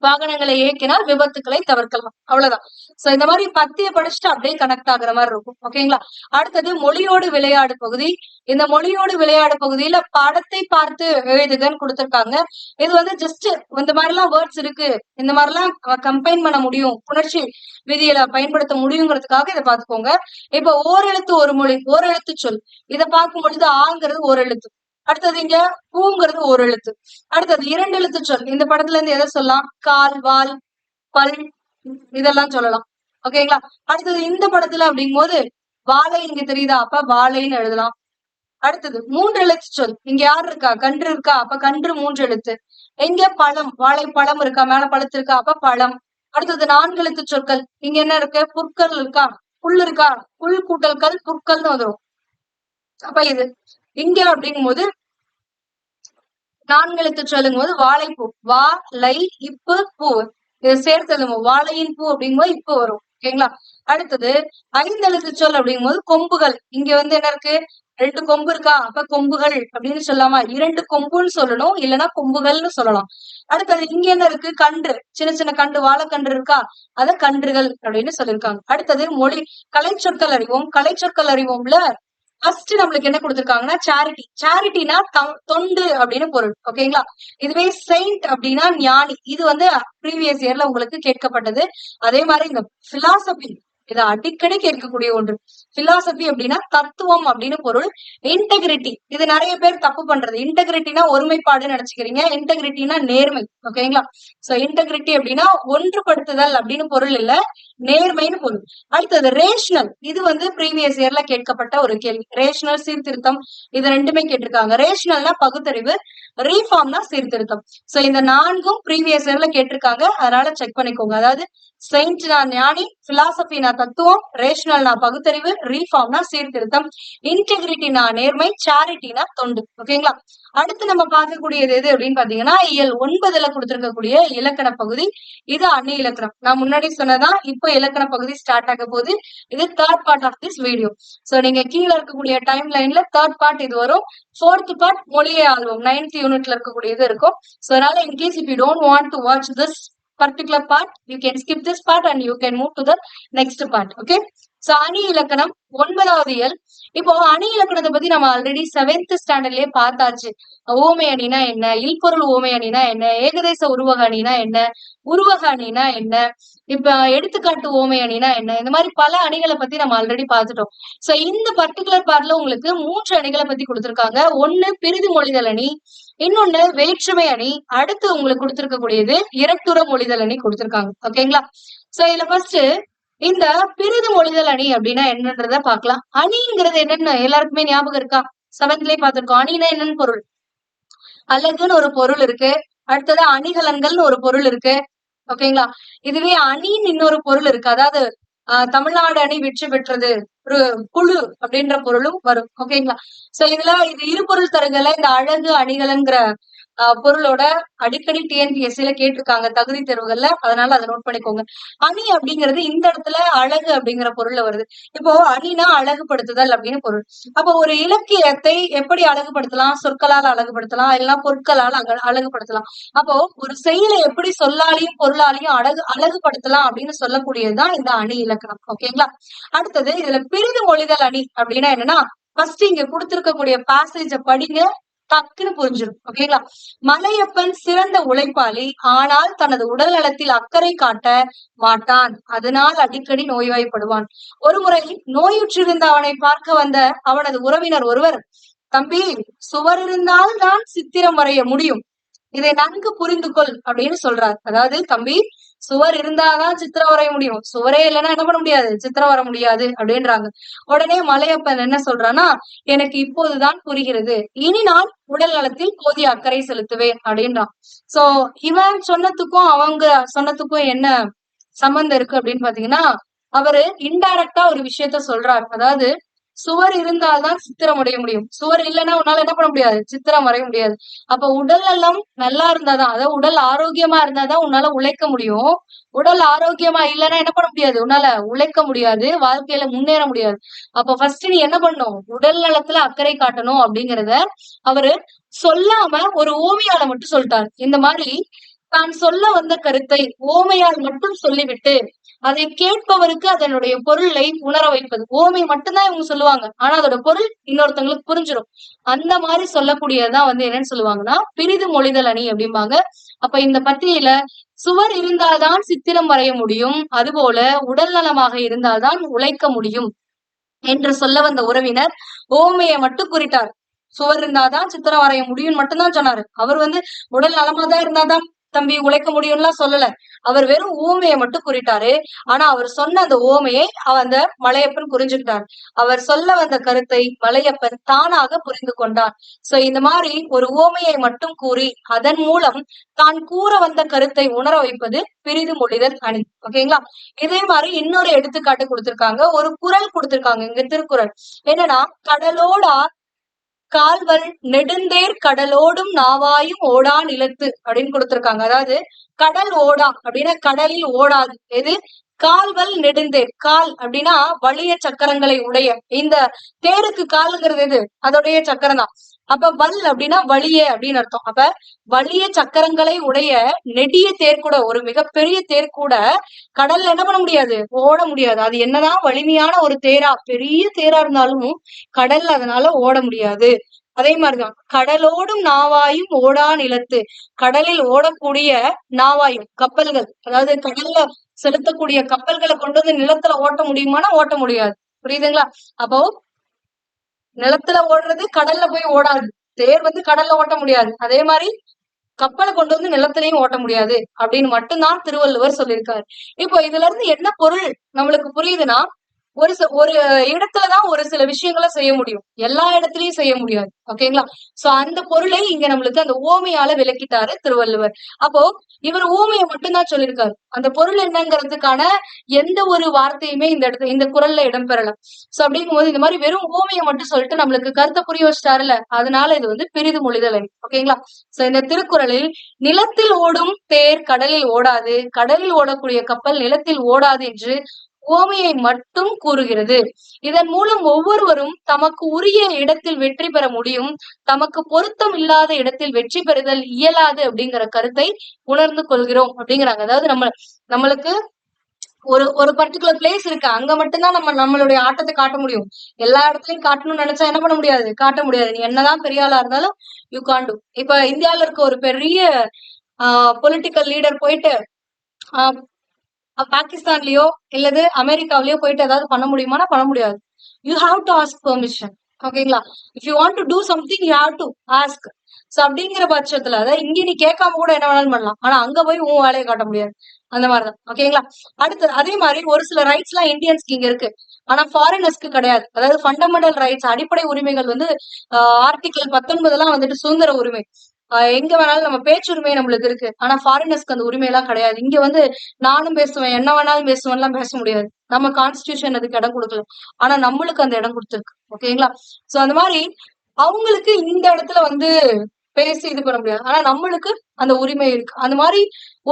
வாகனங்களை இயக்கினால் விபத்துக்களை தவிர்க்கலாம். அவ்வளவுதான். சோ இந்த மாதிரி பத்திய படிச்சுட்டு அப்படியே கனெக்ட் ஆகுற மாதிரி இருக்கும். ஓகேங்களா? அடுத்தது மொழியோடு விளையாடு பகுதி. இந்த மொழியோடு விளையாடு பகுதியில படத்தை பார்த்து எழுதுகன்னு கொடுத்திருக்காங்க. இது வந்து ஜஸ்ட் இந்த மாதிரி எல்லாம் வேர்ட்ஸ் இருக்கு, இந்த மாதிரி எல்லாம் கம்பைன் பண்ண முடியும், புணர்ச்சி விதியில பயன்படுத்த முடியுங்கிறதுக்காக இதை பார்த்துக்கோங்க. இப்ப ஓரெழுத்து ஒரு மொழி, ஓரெழுத்து சொல். இதை பார்க்கும் பொழுது ஆங்கிறது ஓரெழுத்து, அடுத்தது இங்க பூங்கிறது ஒரு எழுத்து, அடுத்தது 2 எழுத்து சொல். இந்த படத்துல இருந்து எதை சொல்லலாம்? கால், வால், பல், இதெல்லாம் சொல்லலாம். ஓகேங்களா? அடுத்தது இந்த படத்துல அப்படிங்கும் போது வாழை இங்க தெரியுதா? அப்ப வாழைன்னு எழுதலாம். அடுத்தது 3 எழுத்து சொல். இங்க யார் இருக்கா? கன்று இருக்கா? அப்ப கன்று 3 எழுத்து. எங்க பழம், வாழை பழம் இருக்கா? மேல பழத்து இருக்கா? அப்ப பழம். அடுத்தது 4 எழுத்து சொற்கள். இங்க என்ன இருக்கு? புற்கள் இருக்கா? புல் இருக்கா? புல் கூட்டல் கல், புற்கள்னு வந்துடும். அப்ப இது இங்க அப்படிங்கும் போது 4 எழுத்து சொல்லும் போது வாழைப்பூ, வா லை இப்பு பூ, இதை சேர்த்து வாழையின் பூ அப்படிங்கும்போது இப்பு வரும். ஓகேங்களா? அடுத்தது 5 எழுத்து சொல் அப்படிங்கும் போது கொம்புகள். இங்க வந்து என்ன இருக்கு? 2 கொம்பு இருக்கா? அப்ப கொம்புகள் அப்படின்னு சொல்லாமா? 2 கொம்புன்னு சொல்லணும், இல்லைன்னா கொம்புகள்னு சொல்லலாம். அடுத்தது இங்க என்ன இருக்கு? கன்று, சின்ன சின்ன கன்று, வாழைக்கன்று இருக்கா? அத கன்றுகள் அப்படின்னு சொல்லியிருக்காங்க. அடுத்தது மொழி கலை சொற்கள் அறிவோம். கலை சொற்கள் அறிவோம்ல ஃபர்ஸ்ட் நம்மளுக்கு என்ன கொடுத்திருக்காங்கன்னா சேரிட்டி. சேரிட்டினா தொண்டு அப்படின்னு பொருள். ஓகேங்களா? இதுவே செயின்ட் அப்படின்னா ஞானி. இது வந்து ப்ரீவியஸ் இயர்ல உங்களுக்கு கேட்கப்பட்டது. அதே மாதிரி இந்த பிலாசபி, இது அடிக்கடி கேட்கக்கூடிய ஒன்று. பிலாசபி அப்படின்னா தத்துவம் அப்படின்னு பொருள். இன்டெகிரிட்டி, இது நிறைய பேர் தப்பு பண்றது. இன்டெகிரிட்டினா ஒருமைப்பாடுன்னு நினைச்சுக்கிறீங்க, இன்டெகிரிட்டினா நேர்மை. ஓகேங்களா? சோ இன்டெகிரிட்டி அப்படின்னா ஒன்றுபடுத்துதல் அப்படின்னு பொருள் இல்ல, நேர்மைன்னு பொருள். அடுத்தது ரேஷனல், இது வந்து ப்ரீவியஸ் இயர்ல கேட்கப்பட்ட ஒரு கேள்வி. ரேஷனல் சீர்திருத்தம், இது ரெண்டுமே கேட்டிருக்காங்க. ரேஷனல்னா பகுத்தறிவு, ரீஃபார்ம்னா சீர்திருத்தம். சோ இந்த 4ம் ப்ரீவியஸ் இயர்ல கேட்டிருக்காங்க, அதனால செக் பண்ணிக்கோங்க. அதாவது செயின்ட்னா ஞானி, பிலாசபினா தத்துவம், ரேஷனல்னா பகுத்தறிவு, ரீஃபார்ம்னா சீர்திருத்தம், இன்டெகிரிட்டினா நேர்மை, சேரிட்டினா தொண்டு. ஓகேங்களா? அடுத்து நம்ம பார்க்கக்கூடியது எது அப்படின்னு பாத்தீங்கன்னா இயல் 9ல கொடுத்திருக்கக்கூடிய இலக்கண பகுதி. இது அணி இலக்கணம். நான் முன்னாடி சொன்னதான் இப்ப இலக்கண பகுதி ஸ்டார்ட் ஆக போகுது. இது 3rd part of this video. So நீங்க கீழே இருக்கக்கூடிய டைம் லைன்ல 3rd பார்ட் இது வரும். 4th பார்ட் மொழியை ஆல்பம் 9th யூனிட்ல இருக்கக்கூடியது இருக்கும். சோ அதனால in case if you don't want to watch this particular part, you can skip this part and you can move to the next part. Okay? So அணி இலக்கணம் 9வது இயல். இப்போ அணி இலக்கணத்தை பத்தி நம்ம ஆல்ரெடி 7th ஸ்டாண்டர்ட்லயே பார்த்தாச்சு. ஓமை அணினா என்ன, இல்பொருள் ஓமை அணினா என்ன, ஏகதேச உருவக அணினா என்ன, உருவக அணினா என்ன, இப்ப எடுத்துக்காட்டு ஓமை அணினா என்ன, இந்த மாதிரி பல அணிகளை பத்தி நம்ம ஆல்ரெடி பார்த்துட்டோம். சோ இந்த பர்டிகுலர் பார்ட்ல உங்களுக்கு 3 அணிகளை பத்தி கொடுத்திருக்காங்க. ஒண்ணு பிரிது மொழிதல் அணி, இன்னொன்னு வேற்றுமை அணி, அடுத்து உங்களுக்கு கொடுத்திருக்கக்கூடியது இரட்டுற மொழிதல் அணி கொடுத்திருக்காங்க. ஓகேங்களா? சோ இதுல ஃபர்ஸ்ட் இந்த பிரிது மொழிதல் அணி அப்படின்னா என்னன்றத பாக்கலாம். அணிங்கிறது என்னன்னு எல்லாருக்குமே ஞாபகம் இருக்கா? 7த்லயே பார்த்திருக்கோம். அணினா என்னன்னு பொருள். அலகுன்னு ஒரு பொருள் இருக்கு. அடுத்தது அணிகலன்கள்னு ஒரு பொருள் இருக்கு. ஓகேங்களா? இதுவே அணின்னு இன்னொரு பொருள் இருக்கு. அதாவது தமிழ்நாடு அணி வெற்றி பெற்றது ஒரு குழு அப்படின்ற பொருளும் வரும். ஓகேங்களா? சோ இதுல இது இரு பொருள் தருகல இந்த அழகு அணிகலன்கிற பொருளோட அடிக்கடி டிஎன்பிஎஸ்சில கேட்டிருக்காங்க தகுதி தேர்வுகள்ல. அதனால அதை நோட் பண்ணிக்கோங்க. அணி அப்படிங்கிறது இந்த இடத்துல அழகு அப்படிங்கிற பொருள்ல வருது. இப்போ அணினா அழகுபடுத்துதல் அப்படின்னு பொருள். அப்போ ஒரு இலக்கியத்தை எப்படி அழகுபடுத்தலாம்? சொற்களால் அழகுபடுத்தலாம், இல்லைன்னா பொருட்களால் அழகுபடுத்தலாம். அப்போ ஒரு செயலை எப்படி சொல்லாலையும் பொருளாலையும் அழகுபடுத்தலாம் அப்படின்னு சொல்லக்கூடியதுதான் இந்த அணி இலக்கணம். ஓகேங்களா? அடுத்தது இதுல பிரிது மொழிதல் அணி அப்படின்னா என்னன்னா, ஃபர்ஸ்ட் இங்க கொடுத்திருக்கக்கூடிய பேசேஜ படிங்க, டக்குன்னு புரிஞ்சிடும். ஓகேங்களா? மலையப்பன் சிறந்த உழைப்பாளி, ஆனால் தனது உடல் நலத்தில் அக்கறை காட்ட மாட்டான், அதனால் அடிக்கடி நோய்வாய்ப்படுவான். ஒருமுறை நோயுற்றிருந்த அவனை பார்க்க வந்த அவனது உறவினர் ஒருவர், தம்பி, சுவர் இருந்தால் தான் சித்திரம் வரைய முடியும், இதை நன்கு புரிந்து கொள் அப்படின்னு சொல்றாரு. அதாவது தம்பி, சுவர் இருந்தாதான் சித்திரம் வரைய முடியும், சுவரே இல்லைன்னா என்ன பண்ண முடியாது, சித்திரம் வர முடியாது அப்படின்றாங்க. உடனே மலையப்பன் என்ன சொல்றான்னா, எனக்கு இப்போதுதான் புரிகிறது, இனி நான் உடல் நலத்தில் போதிய அக்கறை செலுத்துவேன் அப்படின்றான். சோ இவன் சொன்னதுக்கும் அவங்க சொன்னதுக்கும் என்ன சம்பந்தம் இருக்கு அப்படின்னு பாத்தீங்கன்னா, அவரு இன்டைரக்டா ஒரு விஷயத்த சொல்றாரு. அதாவது சுவர் இருந்தால்தான் சித்திரம் வரைய முடியும், சுவர் இல்லைன்னா உன்னால என்ன பண்ண முடியாது, சித்திரம் வரைய முடியாது. அப்ப உடல் நலம் நல்லா இருந்தாதான், அதாவது உடல் ஆரோக்கியமா இருந்தாதான் உன்னால உழைக்க முடியும். உடல் ஆரோக்கியமா இல்லைன்னா என்ன பண்ண முடியாது, உன்னால உழைக்க முடியாது, வாழ்க்கையில முன்னேற முடியாது. அப்ப ஃபர்ஸ்ட் நீ என்ன பண்ணும், உடல் நலத்துல அக்கறை காட்டணும் அப்படிங்கறத அவரு சொல்லாம ஒரு ஓமையால மட்டும் சொல்லிட்டாரு. இந்த மாதிரி தான் சொல்ல வந்த கருத்தை ஓமையால் மட்டும் சொல்லிவிட்டு அதை கேட்பவருக்கு அதனுடைய பொருளை உணர வைப்பது. ஓமை மட்டும்தான் இவங்க சொல்லுவாங்க, ஆனா அதோட பொருள் இன்னொருத்தவங்களுக்கு புரிஞ்சிடும். அந்த மாதிரி சொல்லக்கூடியதுதான் என்னன்னு சொல்லுவாங்கன்னா பிரிது மொழிதல் அணி அப்படிம்பாங்க. அப்ப இந்த பத்தியில சுவர் இருந்தால்தான் சித்திரம் வரைய முடியும், அதுபோல உடல் நலமாக இருந்தால்தான் உழைக்க முடியும் என்று சொல்ல வந்த உறவினர் ஓமையை மட்டும் குறித்தார். சுவர் இருந்தாதான் சித்திரம் வரைய முடியும்னு மட்டும்தான் சொன்னாரு. அவர் உடல் நலமாதான் இருந்தாதான் தம்பி உழைக்க முடியும்லாம் சொல்லல. அவர் வெறும் ஊமையை மட்டும் குறிட்டாரு. ஆனா அவர் சொன்ன அந்த ஓமையை அந்த மலையப்பன் புரிஞ்சுக்கிட்டார். அவர் சொல்ல வந்த கருத்தை மலையப்பன் தானாக புரிந்து கொண்டார். சோ இந்த மாதிரி ஒரு ஓமையை மட்டும் கூறி அதன் மூலம் தான் கூற வந்த கருத்தை உணர வைப்பது பிரிது மொழிதல் அணி. ஓகேங்களா? இதே மாதிரி இன்னொரு எடுத்துக்காட்டு கொடுத்திருக்காங்க, ஒரு குறள் கொடுத்திருக்காங்க இங்க, திருக்குறள். என்னன்னா, கடலோடா கால்வல் நெடுந்தேர் கடலோடும் நாவாயும் ஓடா நிலத்து அப்படின்னு கொடுத்திருக்காங்க. அதாவது கடல் ஓடா அப்படின்னா கடலில் ஓடாது எது, கால்வல் நெடுந்தேர். கால் அப்படின்னா வலிய சக்கரங்களை உடைய, இந்த தேருக்கு காலுங்கிறது எது, அதோடைய சக்கரம் தான். அப்ப வல் அப்படின்னா வலிய அப்படின்னு அர்த்தம். அப்ப வலிய சக்கரங்களை உடைய நெடிய தேர் கூட, ஒரு மிகப்பெரிய தேர் கூட கடல்ல என்ன பண்ண முடியாது, ஓட முடியாது. அது என்னதான் வலிமையான ஒரு தேரா, பெரிய தேரா இருந்தாலும் கடல்ல அதனால ஓட முடியாது. அதே மாதிரிதான் கடலோடும் நாவாயும் ஓடா நிலத்து, கடலில் ஓடக்கூடிய நாவாயும் கப்பல்கள், அதாவது கடல்ல செலுத்தக்கூடிய கப்பல்களை கொண்டு நிலத்துல ஓட்ட முடியுமானா ஓட்ட முடியாது. புரியுதுங்களா? அப்போ நிலத்துல ஓடுறது கடல்ல போய் ஓடாது, தேர் கடல்ல ஓட்ட முடியாது. அதே மாதிரி கப்பலை கொண்டு நிலத்திலையும் ஓட்ட முடியாது அப்படின்னு மட்டும்தான் திருவள்ளுவர் சொல்லியிருக்காரு. இப்போ இதுல இருந்து என்ன பொருள் நம்மளுக்கு புரியுதுன்னா, ஒரு இடத்துலதான் ஒரு சில விஷயங்களை செய்ய முடியும், எல்லா இடத்துலயும் செய்ய முடியாது. ஓகேங்களா? சோ அந்த பொருளை இங்க நம்மளுக்கு அந்த ஓமையால விளக்கிட்டாரு திருவள்ளுவர். அப்போ இவர் ஓமையை மட்டும்தான் சொல்லியிருக்காரு, அந்த பொருள் என்னங்கிறதுக்கான எந்த ஒரு வார்த்தையுமே இந்த குறள்ல இடம்பெறல. சோ அப்படிங்கும் போது இந்த மாதிரி வெறும் ஓமையை மட்டும் சொல்லிட்டு நம்மளுக்கு கருத்தை புரிய வச்சிட்டாருல, அதனால இது பிரிது மொழிதல் அணி. ஓகேங்களா? சோ இந்த திருக்குறளில் நிலத்தில் ஓடும் தேர் கடலில் ஓடாது, கடலில் ஓடக்கூடிய கப்பல் நிலத்தில் ஓடாது என்று ஓமையை மட்டும் கூறுகிறது. இதன் மூலம் ஒவ்வொருவரும் தமக்கு உரிய இடத்தில் வெற்றி பெற முடியும், தமக்கு பொருத்தம் இல்லாத இடத்தில் வெற்றி பெறுதல் இயலாது அப்படிங்கிற கருத்தை உணர்ந்து கொள்கிறோம் அப்படிங்கிறாங்க. அதாவது நம்மளுக்கு ஒரு ஒரு பர்டிகுலர் பிளேஸ் இருக்கு, அங்க மட்டும்தான் நம்ம நம்மளுடைய ஆட்டத்தை காட்ட முடியும். எல்லா இடத்துலயும் காட்டணும்னு நினைச்சா என்ன பண்ண முடியாது, காட்ட முடியாது. நீ என்னதான் பெரிய ஆளா இருந்தாலும் யூ கான் டூ. இப்ப இந்தியால இருக்க ஒரு பெரிய பொலிட்டிக்கல் லீடர் போயிட்டு ஆஹ் பாகிஸ்தான்லயோ இல்லது அமெரிக்காவிலயோ போயிட்டு ஏதாவது பண்ண முடியுமானா பண்ண முடியாது. You have to ask permission. ஓகேங்களா? If you want to do something you have to ask. So அப்படிங்கிற பட்சத்துல அதாவது இங்க நீ கேட்காம கூட என்ன வேணாலும் பண்ணலாம், ஆனா அங்க போய் உன் வேலையை காட்ட முடியாது. அந்த மாதிரிதான். ஓகேங்களா? அடுத்தது அதே மாதிரி ஒரு சில ரைட்ஸ் எல்லாம் இந்தியன்ஸ்க்கு இங்க இருக்கு, ஆனா ஃபாரினர்ஸ்க்கு கிடையாது. அதாவது ஃபண்டமெண்டல் ரைட்ஸ், அடிப்படை உரிமைகள் வந்து ஆர்டிகல் 19 எல்லாம் வந்துட்டு சுதந்திர உரிமை. எங்க வேணாலும் நம்ம பேச்சுரிமை நம்மளுக்கு இருக்கு, ஆனா ஃபாரினர்ஸ்க்கு அந்த உரிமை எல்லாம் கிடையாது. இங்க வந்து நானும் பேசுவேன், என்ன வேணாலும் பேசுவேன் எல்லாம் பேச முடியாது. நம்ம கான்ஸ்டிடியூஷன் அதுக்கு இடம் கொடுக்கல, ஆனா நம்மளுக்கு அந்த இடம் கொடுத்துருக்கு. ஓகேங்களா? சோ அந்த மாதிரி அவங்களுக்கு இந்த இடத்துல வந்து பேசி இது பண்ண முடியாது, ஆனா நம்மளுக்கு அந்த உரிமை இருக்கு. அந்த மாதிரி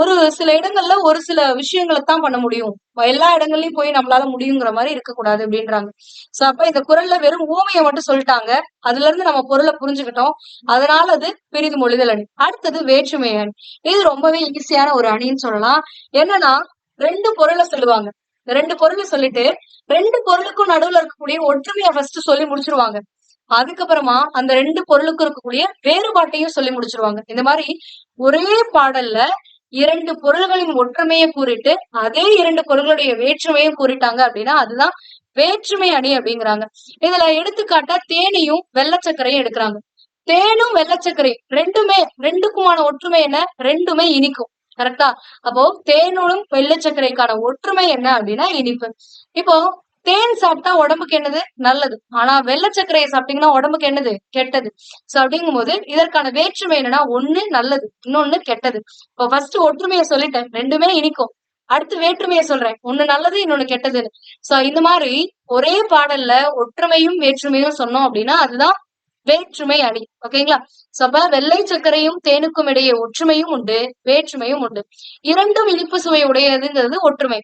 ஒரு சில இடங்கள்ல ஒரு சில விஷயங்களை தான் பண்ண முடியும், எல்லா இடங்கள்லயும் போய் நம்மளால முடியுங்கிற மாதிரி இருக்கக்கூடாது அப்படின்றாங்க. சோ அப்ப இந்த குறள்ல வெறும் ஊமையை மட்டும் சொல்லிட்டாங்க, அதுல இருந்து நம்ம பொருளை புரிஞ்சுக்கிட்டோம். அதனால அது பெரிது மொழிதல் அணி. அடுத்தது வேற்றுமை அணி. இது ரொம்பவே ஈஸியான ஒரு அணின்னு சொல்லலாம். என்னன்னா ரெண்டு பொருளை சொல்லுவாங்க, ரெண்டு பொருளை சொல்லிட்டு ரெண்டு பொருளுக்கும் நடுவுல இருக்கக்கூடிய ஒற்றுமையை ஃபர்ஸ்ட் சொல்லி முடிச்சிருவாங்க. அதுக்கப்புறமா அந்த ரெண்டு பொருளுக்கும் இருக்கக்கூடிய வேறுபாட்டையும் சொல்லி முடிச்சிருவாங்க. இந்த மாதிரி ஒரே பாடல்ல இரண்டு பொருள்களின் ஒற்றுமையை கூறிட்டு அதே இரண்டு பொருள்களுடைய வேற்றுமையும் கூறிட்டாங்க அப்படின்னா அதுதான் வேற்றுமை அணி அப்படிங்கிறாங்க. இதுல எடுத்துக்காட்டா தேனியும் வெள்ளச்சக்கரையும் எடுக்கிறாங்க. தேனும் வெள்ளச்சக்கரை ரெண்டுமே, ரெண்டுக்குமான ஒற்றுமை என்ன, ரெண்டுமே இனிக்கும். கரெக்டா? அப்போ தேனும் வெள்ளச்சக்கரைக்கான ஒற்றுமை என்ன அப்படின்னா இனிப்பு. இப்போ தேன் சாப்பிட்டா உடம்புக்கு என்னது, நல்லது. ஆனா வெள்ளச்சக்கரையை சாப்பிட்டீங்கன்னா உடம்புக்கு என்னது, கெட்டது. சோ அப்படிங்கும் போது இதற்கான வேற்றுமை என்னன்னா ஒண்ணு நல்லது, இன்னொன்னு கெட்டது. இப்போ ஃபர்ஸ்ட் ஒற்றுமையை சொல்லிட்டேன், ரெண்டுமே இனிக்கும். அடுத்து வேற்றுமையை சொல்றேன், ஒண்ணு நல்லது இன்னொன்னு கெட்டதுன்னு. சோ இந்த மாதிரி ஒரே பாடல்ல ஒற்றுமையும் வேற்றுமையும் சொன்னோம் அப்படின்னா அதுதான் வேற்றுமை அணி. ஓகேங்களா? அப்ப வெள்ளை சர்க்கரையும் தேனுக்கும் இடையே ஒற்றுமையும் உண்டு, வேற்றுமையும் உண்டு. இரண்டும் இனிப்பு சுவை உடையதுங்கிறது ஒற்றுமை.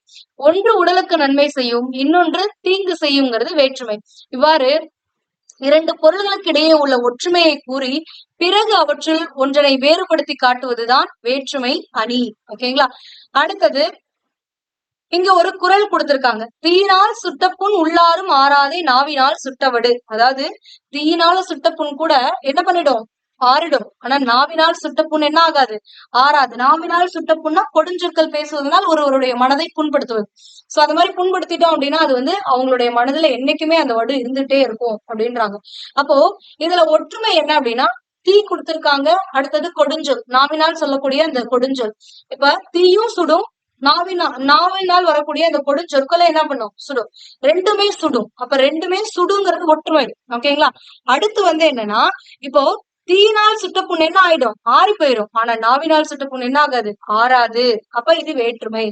ஒன்று உடலுக்கு நன்மை செய்யும், இன்னொன்று தீங்கு செய்யுங்கிறது வேற்றுமை. இவ்வாறு இரண்டு பொருள்களுக்கு இடையே உள்ள ஒற்றுமையை கூறி பிறகு அவற்றுள் ஒன்றனை வேறுபடுத்தி காட்டுவதுதான் வேற்றுமை அணி. ஓகேங்களா? அடுத்தது இங்க ஒரு குறள் கொடுத்திருக்காங்க, தீயினால் சுட்ட புண் உள்ளாரும் ஆறாதே நாவினால் சுட்டவடு. அதாவது தீயினால சுட்ட புண் கூட என்ன பண்ணிடும், ஆறிடும். ஆனா நாவினால் சுட்ட புண் என்ன ஆகாது, ஆறாது. நாவினால் சுட்ட புண்ணா கொடுஞ்சொற்கள் பேசுவதனால் ஒருவருடைய மனதை புண்படுத்துவது. சோ அந்த மாதிரி புண்படுத்திட்டோம் அப்படின்னா அது வந்து அவங்களுடைய மனதுல என்னைக்குமே அந்த வடு இருந்துட்டே இருக்கும் அப்படின்றாங்க. அப்போ இதுல ஒற்றுமை என்ன அப்படின்னா தீ கொடுத்திருக்காங்க, அடுத்தது கொடுஞ்சொல், நாவினால் சொல்லக்கூடிய அந்த கொடுஞ்சொல். இப்ப தீயும் சுடும், நாவினால் வரக்கூடிய அந்த கொடுஞ்சொற்களை என்ன பண்ணும், சுடும். ரெண்டுமே சுடும். அப்ப ரெண்டுமே சுடுங்கிறது ஒற்றுமை. ஓகேங்களா? அடுத்து வந்து என்னன்னா இப்போ தீயினால் சுட்ட புண் என்ன ஆயிடும், ஆறி போயிடும். ஆனா நாவினால் சுட்ட புண் என்ன ஆகாது, ஆறாது. அப்ப இது வேற்றுமை.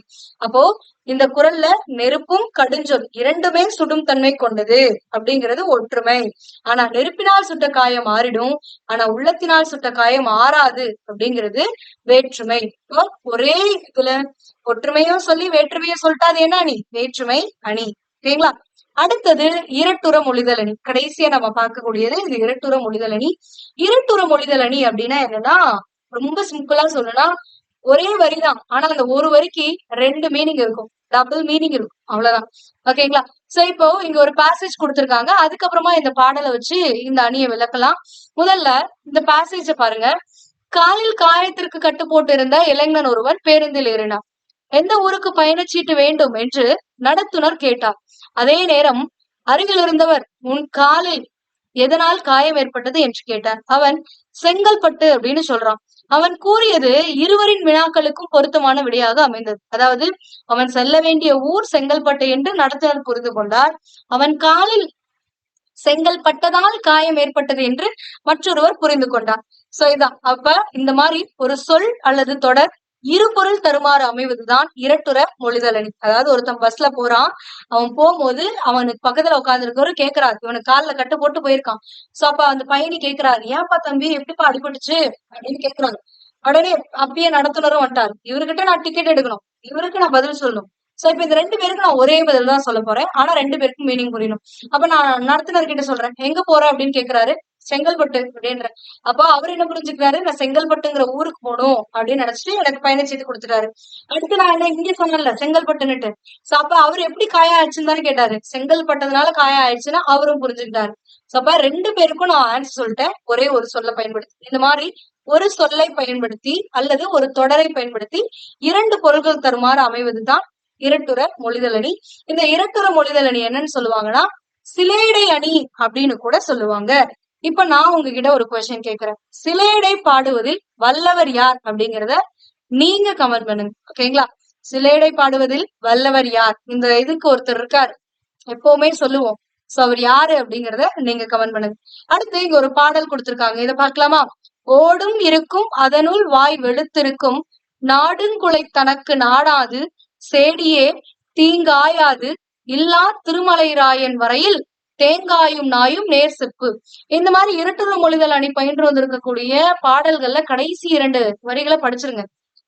அப்போ இந்த குறள்ல நெருப்பும் கடுஞ்சொல் இரண்டுமே சுடும் தன்மை கொண்டது அப்படிங்கிறது ஒற்றுமை. ஆனா நெருப்பினால் சுட்ட காயம் ஆறிடும், ஆனா உள்ளத்தினால் சுட்ட காயம் ஆறாது அப்படிங்கிறது வேற்றுமை. இப்போ ஒரே இதுல ஒற்றுமையும் சொல்லி வேற்றுமையும் சொல்லிட்டா அது என்ன அணி, வேற்றுமை அணி. ஓகேங்களா? அடுத்தது இரட்டுற மொழிதல் அணி. கடைசியா நம்ம பார்க்கக்கூடியது இது இரட்டுற மொழிதல் அணி. இரட்டுற மொழிதல் அணி அப்படின்னா என்னன்னா ரொம்ப சிம்பிளா சொல்லணும்னா ஒரே வரிதான், ஆனா அந்த ஒரு வரிக்கு ரெண்டு மீனிங் இருக்கும், டபுள் மீனிங் இருக்கும், அவ்வளவுதான். ஓகேங்களா? சோ இப்போ இங்க ஒரு பேசேஜ் கொடுத்திருக்காங்க, அதுக்கப்புறமா இந்த பாடலை வச்சு இந்த அணியை விளக்கலாம். முதல்ல இந்த பேசேஜ பாருங்க. காலில் காயத்திற்கு கட்டு போட்டு இருந்த இளைஞன் ஒருவன் பேருந்தில் ஏறினான். எந்த ஊருக்கு பயணச்சீட்டு வேண்டும் என்று நடத்துனர் கேட்டார். அதே நேரம் அருகில் இருந்தவர் உன் காலில் எதனால் காயம் ஏற்பட்டது என்று கேட்டார். அவன் செங்கல்பட்டு அப்படின்னு சொல்றான். அவன் கூறியது இருவரின் வினாக்களுக்கும் பொருத்தமான விடையாக அமைந்தது. அதாவது அவன் செல்ல வேண்டிய ஊர் செங்கல்பட்டு என்று நடத்துனர் புரிந்து கொண்டார். அவன் காலில் செங்கல் பட்டதால் காயம் ஏற்பட்டது என்று மற்றொருவர் புரிந்து கொண்டார். சோ இதான். அப்ப இந்த மாதிரி ஒரு சொல் அல்லது தொடர் இரு பொருள் தருமாறு அமைவதுதான் இரட்டுற மொழிதல் அணி. அதாவது ஒருத்தன் பஸ்ல போறான், அவன் போகும்போது அவனுக்கு பக்கத்துல உட்கார்ந்து இருக்கவரு கேட்கிறாரு, இவனுக்கு கால்ல கட்டு போட்டு போயிருக்கான். சோ அப்ப அந்த பையனி கேட்கிறாரு, ஏன்பா தம்பி எப்படிப்பா அடிபட்டுச்சு அப்படின்னு கேட்கிறாங்க. உடனே அப்பயே நடத்துனரும் வந்துட்டாரு, இவர்கிட்ட நான் டிக்கெட் எடுக்கணும், இவருக்கு நான் பதில் சொல்லணும். சோ இப்ப இந்த ரெண்டு பேருக்கு நான் ஒரே பதில் தான் சொல்ல போறேன், ஆனா ரெண்டு பேருக்கும் மீனிங் புரியணும். அப்ப நான் நடத்துனர் கிட்ட சொல்றேன், எங்க போற அப்படின்னு கேக்குறாரு. செங்கல்பட்டு அப்படின்ற. அப்போ அவர் என்ன புரிஞ்சுக்கிறாரு, நான் செங்கல்பட்டுங்கிற ஊருக்கு போகணும் அப்படின்னு நினைச்சிட்டு எனக்கு பயணச்சீட்டு கொடுத்துட்டாரு. அடுத்து நான் என்ன இங்க சொன்னேன்ல செங்கல்பட்டுன்னுட்டு. சோ அப்ப அவர் எப்படி காயம் ஆயிடுச்சுன்னு தானே கேட்டாரு. செங்கல்பட்டதுனால காயம் ஆயிடுச்சுன்னா அவரும் புரிஞ்சுக்கிட்டாரு. சோ அப்ப 2 பேருக்கும் நான் ஆன்சர் சொல்லிட்டேன். ஒரே ஒரு சொல்ல பயன்படுத்தி. இந்த மாதிரி ஒரு சொல்லை பயன்படுத்தி அல்லது ஒரு தொடரை பயன்படுத்தி 2 பொருள்கள் தருமாறு அமைவதுதான் இரட்டுற மொழிதல் அணி. இந்த இரட்டுற மொழிதல் அணி என்னன்னு சொல்லுவாங்கன்னா சிலேடை அணி அப்படின்னு கூட சொல்லுவாங்க. இப்ப நான் உங்ககிட்ட ஒரு கொஸ்டின் கேக்குறேன். சிலேடை பாடுவதில் வல்லவர் யார் அப்படிங்கறத நீங்க கமெண்ட் பண்ணுங்க. ஓகேங்களா? சிலேடை பாடுவதில் வல்லவர் யார்? இந்த இதுக்கு ஒருத்தர் இருக்காரு, எப்பவுமே சொல்லுவோம். சோ அவர் யாரு அப்படிங்கறத நீங்க கமெண்ட் பண்ணுங்க. அடுத்து இங்க ஒரு பாடல் கொடுத்திருக்காங்க, இதை பார்க்கலாமா? ஓடும் இருக்கும் அதனுள் வாய் வெளுத்திருக்கும் நாடுங்குலை தனக்கு நாடாது சேடியே தீங்காயாது இல்லா திருமலைராயன் வரையில் தேங்காயும் நாயும் நேர் செப்பு. இந்த மாதிரி இரட்டுற மொழிதல் அணி பயின்று வந்திருக்கக்கூடிய பாடல்கள்ல கடைசி 2 வரிகளை படிச்சிருங்க.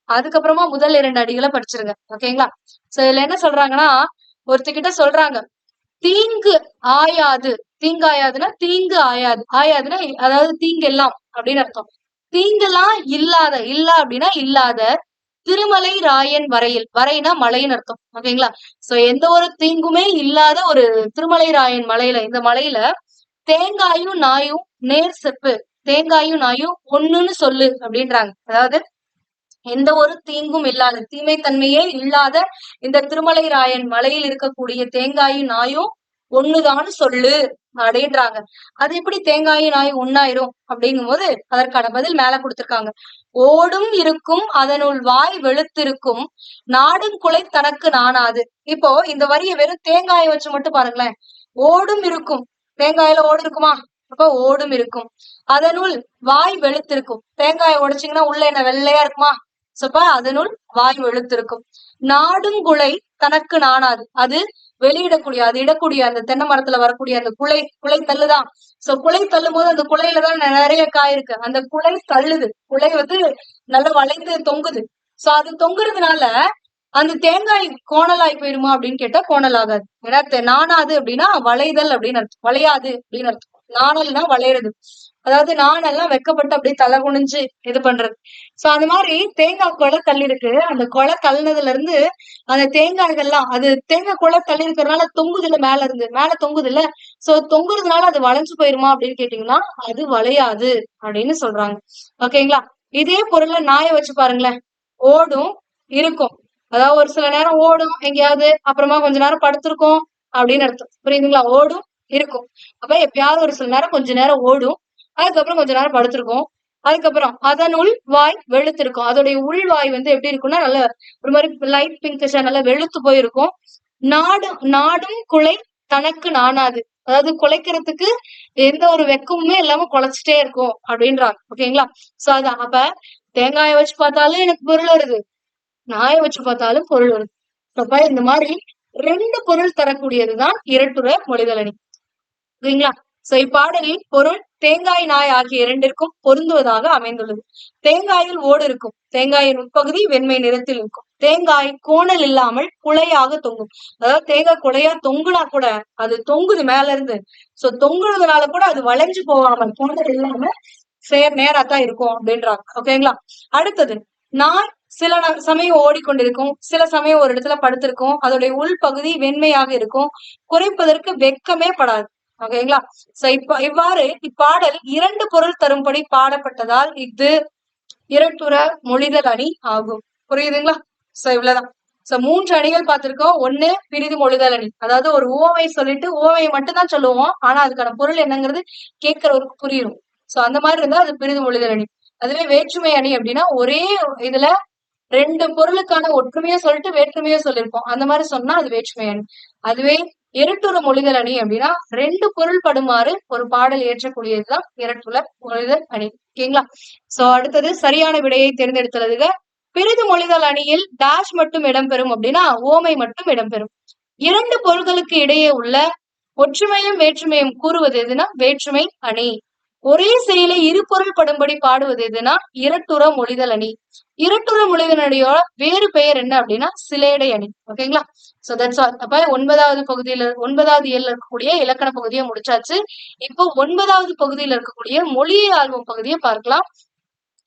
அதுக்கப்புறமா முதல் 2 அடிகளை படிச்சிருங்க. ஓகேங்களா? சோ இதுல என்ன சொல்றாங்கன்னா, ஒருத்தர்கிட்ட சொல்றாங்க தீங்கு ஆயாது, தீங்காயாதுன்னா தீங்கு ஆயாது, ஆயாதுன்னா அதாவது தீங்கு எல்லாம் அப்படின்னு அர்த்தம். தீங்கெல்லாம் இல்லாத, இல்ல அப்படின்னா இல்லாத திருமலை ராயன் வரையில், வரைனா மலைன்னு அர்த்தம். ஓகேங்களா? சோ எந்த ஒரு தீங்குமே இல்லாத ஒரு திருமலை ராயன் மலையில, இந்த மலையில தேங்காயும் நாயும் நேர் செப்பு, தேங்காயும் நாயும் ஒண்ணுன்னு சொல்லு அப்படின்றாங்க. அதாவது எந்த ஒரு தீங்கும் இல்லாத, தீமை தன்மையே இல்லாத இந்த திருமலை ராயன் மலையில் இருக்கக்கூடிய தேங்காயும் நாயும் ஒண்ணுதான்னு சொல்லு அப்படின்றாங்க. அது எப்படி தேங்காயும் நாயும் ஒன்னாயிரும் அப்படிங்கும் போது அதற்கான பதில் மேல கொடுத்திருக்காங்க. ஓடும் இருக்கும் அதனுள் வாய் வெளுத்திருக்கும் நாடும் குலை தனக்கு நாணாது. இப்போ இந்த வரியை வெறும் தேங்காயை வச்சு மட்டும் பாருங்களேன். ஓடும் இருக்கும், தேங்காயில ஓடு இருக்குமா? அப்ப ஓடும் இருக்கும். அதனுள் வாய் வெளுத்திருக்கும், தேங்காயை உடைச்சிங்கன்னா உள்ள என்ன வெள்ளையா இருக்குமா? சப்ப அதனுள் வாய் வெளுத்திருக்கும். நாடும் குலை தனக்கு நாணாது, அது வெளியிடக்கூடிய, அது இடக்கூடிய அந்த தென்னை மரத்துல வரக்கூடிய அந்த குலை தள்ளுதான். சோ குலை தள்ளும் போது அந்த குலையில தான் நிறைய காய் இருக்கு. அந்த குலை தள்ளுது, குலை வந்து நல்லா வளைந்து தொங்குது. சோ அது தொங்குறதுனால அந்த தேங்காய் கோணலாய் போயிருமா அப்படின்னு கேட்டா கோணல் ஆகாது. ஏன்னா நாணாது அப்படின்னா வளைதல் அப்படின்னு அர்த்தம், வளையாது அப்படின்னு அர்த்தம். நாணல்னா வளையிறது, அதாவது நாணெல்லாம் வெக்கப்பட்டு அப்படியே தலை குனிஞ்சு இது பண்றது. சோ அந்த மாதிரி தேங்காய் கொலை தள்ளி இருக்கு. அந்த கொலை தள்ளினதுல இருந்து அந்த தேங்காய்கள்லாம், அது தேங்காய் கொலை தள்ளி இருக்கிறதுனால தொங்குது இல்ல, மேல இருந்து மேல தொங்குது இல்ல. சோ தொங்குறதுனால அது வளைஞ்சு போயிருமா அப்படின்னு கேட்டீங்கன்னா அது வளையாது அப்படின்னு சொல்றாங்க. ஓகேங்களா? இதே பொருளை நாயை வச்சு பாருங்களேன். ஓடும் இருக்கும், அதாவது ஒரு சில நேரம் ஓடும் எங்கேயாவது, அப்புறமா கொஞ்ச நேரம் படுத்திருக்கும் அப்படின்னு அர்த்தம். புரியுதுங்களா? ஓடும் இருக்கும். அப்ப எப்பயாவது ஒரு சில நேரம் கொஞ்ச நேரம் ஓடும், அதுக்கப்புறம் கொஞ்ச நேரம் படுத்திருக்கும். அதுக்கப்புறம் அதனுள் வாய் வெளுத்திருக்கும். அதோடைய உள்வாய் வந்து எப்படி இருக்கும்னா நல்ல ஒரு மாதிரி லைட் பிங்கிஷா நல்லா வெளுத்து போயிருக்கும். நாடும் குலை தனக்கு நாணாது, அதாவது குலைக்கிறதுக்கு எந்த ஒரு வெக்கமுமே இல்லாம குலைச்சிட்டே இருக்கும் அப்படின்றாங்க. ஓகேங்களா? சோ அதான், அப்ப தேங்காயை வச்சு பார்த்தாலும் எனக்கு பொருள் வருது, நாயை வச்சு பார்த்தாலும் பொருள் வருது. அப்ப இந்த மாதிரி 2 பொருள் தரக்கூடியதுதான் இரட்டுற மொழிதல் அணி. ஓகேங்களா? சோ இப்பாடலில் பொருள் தேங்காய் நாய் ஆகிய 2ற்கும் பொருந்துவதாக அமைந்துள்ளது. தேங்காயில் ஓடு இருக்கும், தேங்காயின் உட்பகுதி வெண்மை நிறத்தில் இருக்கும். தேங்காய் கோணல் இல்லாமல் குலையாக தொங்கும், அதாவது தேங்காய் குலையா தொங்குனா கூட அது தொங்குது மேல இருந்து. சோ தொங்குறதுனால கூட அது வளைஞ்சு போகாமல் கோணல் இல்லாம நேராத்தான் இருக்கும் அப்படின்றாங்க. ஓகேங்களா? அடுத்தது, நாய் சில சமயம் ஓடிக்கொண்டிருக்கும், சில சமயம் ஒரு இடத்துல படுத்திருக்கும், அதோடைய உள்பகுதி வெண்மையாக இருக்கும், குறைப்பதற்கு வெக்கமே படாது. ஓகேங்களா? சோ இவ்வாறு இப்பாடல் 2 பொருள் தரும்படி பாடப்பட்டதால் இது இரட்டுற மொழிதல் அணி ஆகும். புரியுதுங்களா? சோ இவ்வளவுதான். சோ 3 அணிகள் பார்த்திருக்கோம். 1 பிரிது மொழிதல் அணி, அதாவது ஒரு உவமை சொல்லிட்டு உவமையை மட்டும் தான் சொல்லுவோம், ஆனா அதுக்கான பொருள் என்னங்கிறது கேட்கிறவருக்கு புரியும். சோ அந்த மாதிரி இருந்தா அது பிரிது மொழிதல் அணி. அதுவே வேற்றுமை அணி அப்படின்னா ஒரே இதுல 2 பொருளுக்கான ஒற்றுமையா சொல்லிட்டு வேற்றுமையா சொல்லியிருப்போம், அந்த மாதிரி சொன்னா அது வேற்றுமை அணி. அதுவே இரட்டுற மொழிதல் அணி அப்படின்னா 2 பொருள் படுமாறு ஒரு பாடல் ஏற்றக்கூடியதுதான் இரட்டுற மொழிதல் அணி. ஓகேங்களா? சோ அடுத்தது சரியான விடையை தேர்ந்தெடுத்துள்ளதுக. பிரிது மொழிதல் அணியில் டாஷ் மட்டும் இடம்பெறும் அப்படின்னா ஓமை மட்டும் இடம்பெறும். 2 பொருள்களுக்கு இடையே உள்ள ஒற்றுமையும் வேற்றுமையும் கூறுவது எதுனா வேற்றுமை அணி. ஒரே செயலை இருபொருள் படும்படி பாடுவது எதுனா இரட்டுற மொழிதல் அணி. இரட்டுற மொழிதல் அணியோட வேறு பெயர் என்ன அப்படின்னா சிலேடை அணி. ஓகேங்களா? So that's all. அப்ப 9வது பகுதியில 9வது இயல்ல இருக்கக்கூடிய இலக்கண பகுதியை முடிச்சாச்சு. இப்போ 9வது பகுதியில இருக்கக்கூடிய மொழியை ஆல்பம் பகுதியை பார்க்கலாம்.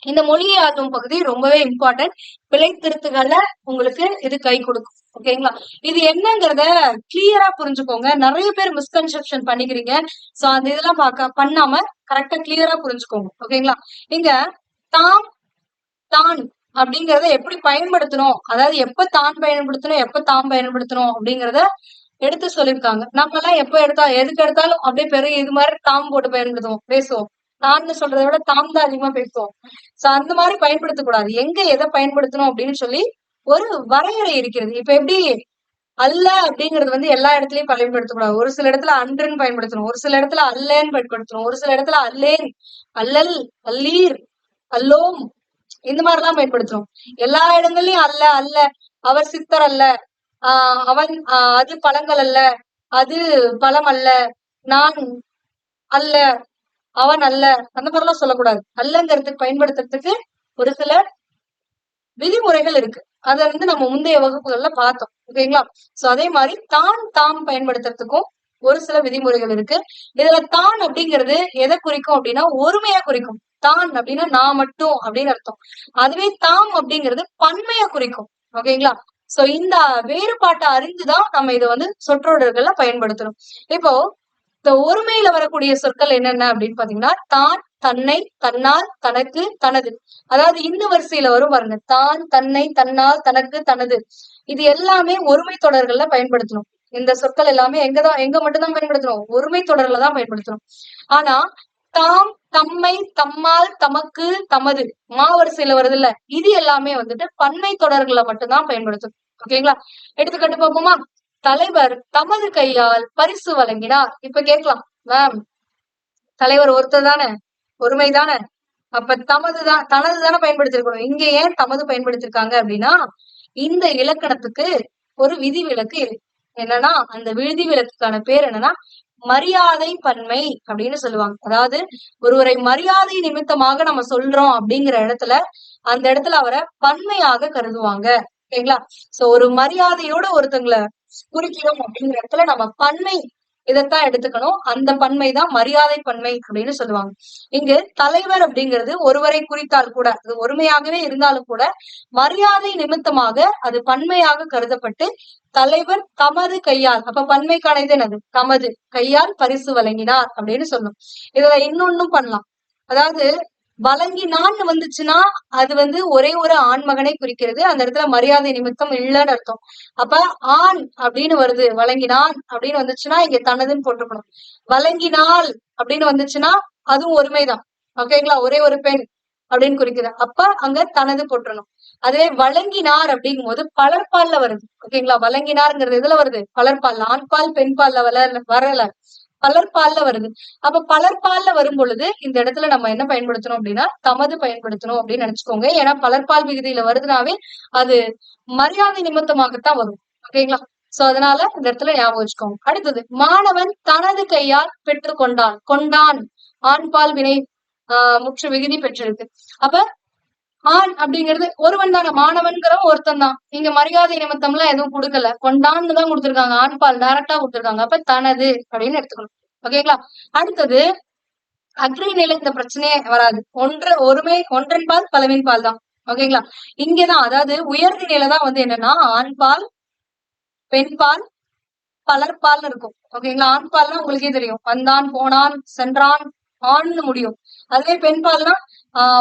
இந்த மொழியை ஆல்பம் பகுதி ரொம்பவே இம்பார்ட்டன்ட். பிழை திருத்துகள்ல உங்களுக்கு இது கை கொடுக்கும். ஓகேங்களா? இது என்னங்கிறத கிளியரா புரிஞ்சுக்கோங்க. நிறைய பேர் மிஸ்கன்செப்ஷன் பண்ணிக்கிறீங்க. சோ அந்த இதெல்லாம் பண்ணாம கரெக்டா கிளியரா புரிஞ்சுக்கோங்க. ஓகேங்களா? இங்க தாம் தான் அப்படிங்கறத எப்படி பயன்படுத்தணும், அதாவது எப்ப தான் பயன்படுத்தணும் எப்ப தாம் பயன்படுத்தணும் அப்படிங்கறத எடுத்து சொல்லியிருக்காங்க. நம்ம எல்லாம் எப்ப எதுக்கு எடுத்தாலும் அப்படியே பெரிய இது மாதிரி தாம் போட்டு பயன்படுத்துவோம், பேசுவோம். தான்னு சொல்றதை விட தாம் தான் அதிகமா பேசுவோம். சோ அந்த மாதிரி பயன்படுத்தக்கூடாது. எங்க எதை பயன்படுத்தணும் அப்படின்னு சொல்லி ஒரு வரையறை இருக்கிறது. இப்ப எப்படி அல்ல அப்படிங்கிறது வந்து எல்லா இடத்துலயும் பயன்படுத்தக்கூடாது. ஒரு சில இடத்துல அன்றுன்னு பயன்படுத்தணும், ஒரு சில இடத்துல அல்லேன்னு பயன்படுத்தணும், ஒரு சில இடத்துல அல்லேன், அல்லல், அல்லீர், அல்லோம் இந்த மாதிரி எல்லாம் பயன்படுத்தணும். எல்லா இடங்கள்லயும் அல்ல அல்ல, அவர் சித்தர் அல்ல, அவன் அது பழங்கள் அல்ல, அது பழம் அல்ல, நான் அல்ல, அவன் அல்ல, அந்த மாதிரி எல்லாம் சொல்லக்கூடாது. அல்லங்கிறதுக்கு பயன்படுத்துறதுக்கு ஒரு சில விதிமுறைகள் இருக்கு. அதை வந்து நம்ம முந்தைய வகுப்புகள்ல பார்த்தோம். ஓகேங்களா? சோ அதே மாதிரி தான் தாம் பயன்படுத்துறதுக்கும் ஒரு சில விதிமுறைகள் இருக்கு. இதுல தான் அப்படிங்கிறது எதை குறிக்கும் அப்படின்னா ஒருமையா குறிக்கும். தான் அப்படின்னா நான் மட்டும் அப்படின்னு அர்த்தம். அதுவே தாம் அப்படிங்கிறது பன்மையா குறிக்கும். ஓகேங்களா? சோ இந்த வேறுபாட்டை அறிந்துதான் நம்ம இதை வந்து சொற்றொடர்கள்ல பயன்படுத்தணும். இப்போ இந்த ஒருமையில வரக்கூடிய சொற்கள் என்னென்ன அப்படின்னு பாத்தீங்கன்னா தான், தன்னை, தன்னால், தனக்கு, தனது. அதாவது இந்த வரிசையில வரும் பாருங்க. தான், தன்னை, தன்னால், தனக்கு, தனது. இது எல்லாமே ஒருமை தொடர்கள்ல பயன்படுத்தணும். இந்த சொற்கள் எல்லாமே எங்க மட்டும்தான் பயன்படுத்தணும், ஒருமை தொடர்ல தான் பயன்படுத்தணும். ஆனா தாம், தம்மை, தம்மால், தமக்கு, தமது வரிசையில வருது இல்ல, இது எல்லாமே வந்துட்டு பன்மை தொடர்களை மட்டும்தான் பயன்படுத்தணும். ஓகேங்களா? எடுத்துக்காட்டு பார்ப்போமா? தலைவர் தமது கையால் பரிசு வழங்கினார். இப்ப கேட்கலாம், மேம் தலைவர் ஒருத்தர் தானே, ஒருமை தானே, அப்ப தனது தானே பயன்படுத்திருக்கணும், இங்க ஏன் தமது பயன்படுத்திருக்காங்க அப்படின்னா இந்த இலக்கணத்துக்கு ஒரு விதிவிலக்கு இருக்கு. என்னன்னா அந்த விதிவிலக்குக்கான பேர் என்னன்னா மரியாதை பன்மை அப்படின்னு சொல்லுவாங்க. அதாவது ஒருவரை மரியாதை நிமித்தமாக நம்ம சொல்றோம் அப்படிங்கிற இடத்துல அந்த இடத்துல அவரை பன்மையாக கருதுவாங்க. ஓகேங்களா? சோ ஒரு மரியாதையோட ஒருத்தங்களை குறிக்கிறோம் அப்படிங்கிற இடத்துல நம்ம பன்மை இதைத்தான் எடுத்துக்கணும். அந்த பன்மை தான் மரியாதை பன்மை அப்படின்னு சொல்லுவாங்க. இங்கு தலைவர் அப்படிங்கிறது ஒருவரை குறித்தால் கூட அது ஒருமையாகவே இருந்தாலும் கூட மரியாதை நிமித்தமாக அது பன்மையாக கருதப்பட்டு தலைவர் தமது கையால், அப்ப பன்மைக்கான இது என்னது, தமது கையால் பரிசு வழங்கினார் அப்படின்னு சொல்லணும். இதுல இன்னொன்னும் பண்ணலாம். அதாவது வழங்கினான்னு வந்துச்சுன்னா அது வந்து ஒரே ஒரு ஆண் மகனை குறிக்கிறது. அந்த இடத்துல மரியாதை நிமித்தம் இல்லைன்னு அர்த்தம். அப்ப ஆண் அப்படின்னு வருது, வழங்கினான் அப்படின்னு வந்துச்சுன்னா இங்க தனதுன்னு போட்டுக்கணும். வழங்கினால் அப்படின்னு வந்துச்சுன்னா அதுவும் ஒருமைதான். ஓகேங்களா? ஒரே ஒரு பெண் அப்படின்னு குறிக்குது. அப்ப அங்க தனது போட்டுறணும். அதே வழங்கினார் அப்படிங்கும் போது பலர்பால்ல வருது. ஓகேங்களா? வழங்கினார்ங்கிறது எதுல வருது, பலர்பால், ஆண்பால் பெண் பால்ல வரல, பலர்பால்ல வருது. அப்ப பலர்பால்ல வரும் பொழுது இந்த இடத்துல நம்ம என்ன பயன்படுத்தணும் அப்படின்னா தமது பயன்படுத்தணும் அப்படின்னு நினைச்சுக்கோங்க. ஏன்னா பலர்பால் விகுதியில வருதுனாவே அது மரியாதை நிமித்தமாகத்தான் வரும். ஓகேங்களா? சோ அதனால இந்த இடத்துல ஞாபகம் வச்சுக்கோங்க. அடுத்தது மாணவன் தனது கையால் பெற்று கொண்டான். கொண்டான் ஆண்பால் வினை முற்று விகுதி பெற்றிருக்கு. அப்ப ஆண் அப்படிங்கிறது ஒருவன் தானே, மாணவன்கிற ஒருத்தன் தான். இங்க மரியாதை நிமித்தம் எல்லாம் எதுவும் கொடுக்கல, கொண்டான்னு தான் கொடுத்திருக்காங்க, ஆண்பால் டைரக்டா கொடுத்திருக்காங்க. அப்ப தனது அப்படின்னு எடுத்துக்கணும். ஓகேங்களா? அடுத்தது அக்ரி நிலை இந்த பிரச்சனையே வராது. ஒருமை ஒன்றன் பால் பலவின் பால் தான். ஓகேங்களா? இங்கதான் அதாவது உயர்ந்த நிலைதான் வந்து என்னன்னா ஆண்பால் பெண்பால் பலர்பால்னு இருக்கும். ஓகேங்களா? ஆண்பால்னா உங்களுக்கே தெரியும், வந்தான் போனான் சென்றான் ஆண்னு முடியும். அதுவே பெண்பால்னா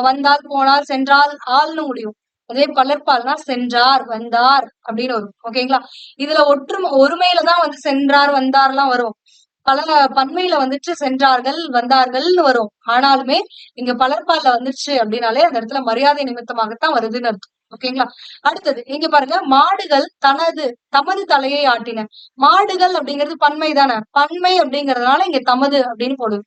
வந்தால் போனால் சென்றால் ஆள்னு முடியும். அதே பலர்பால்னா சென்றார் வந்தார் அப்படின்னு வரும். ஓகேங்களா? இதுல ஒருமையில தான் வந்து சென்றார் வந்தார் எல்லாம் வரும். பல பன்மையில வந்துச்சு சென்றார்கள் வந்தார்கள்னு வரும். ஆனாலுமே இங்க பலர்பால்ல வந்துச்சு அப்படின்னாலே அந்த இடத்துல மரியாதை நிமித்தமாகத்தான் வருதுன்னு அர்த்தம். ஓகேங்களா? அடுத்தது இங்க பாருங்க, மாடுகள் தமது தலையை ஆட்டின. மாடுகள் அப்படிங்கிறது பன்மை தானே, பன்மை அப்படிங்கறதுனால இங்க தமது அப்படின்னு போடுது,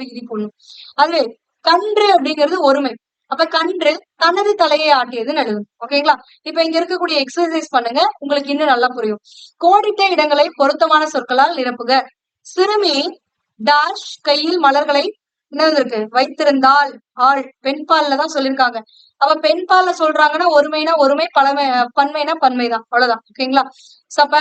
விகுதி போடணும். அதுவே கன்று அப்படிங்கிறது ஒருமை. அப்ப கன்று தனது தலையை ஆட்டியதுன்னு எழுதும். ஓகேங்களா? இப்ப இங்க இருக்கக்கூடிய எக்ஸசைஸ் பண்ணுங்க, உங்களுக்கு இன்னும் நல்லா புரியும். கோடிட்ட இடங்களை பொருத்தமான சொற்களால் நிரப்புக. சிறுமி டாஷ் கையில் மலர்களை என்ன இருக்கு, வைத்திருந்தால் ஆள், பெண் பால்ல தான் சொல்லியிருக்காங்க. அப்ப பெண் பால்ல சொல்றாங்கன்னா ஒருமைனா ஒருமை, பழமை பன்மைனா பன்மைதான், அவ்வளவுதான். ஓகேங்களா? சோ அப்ப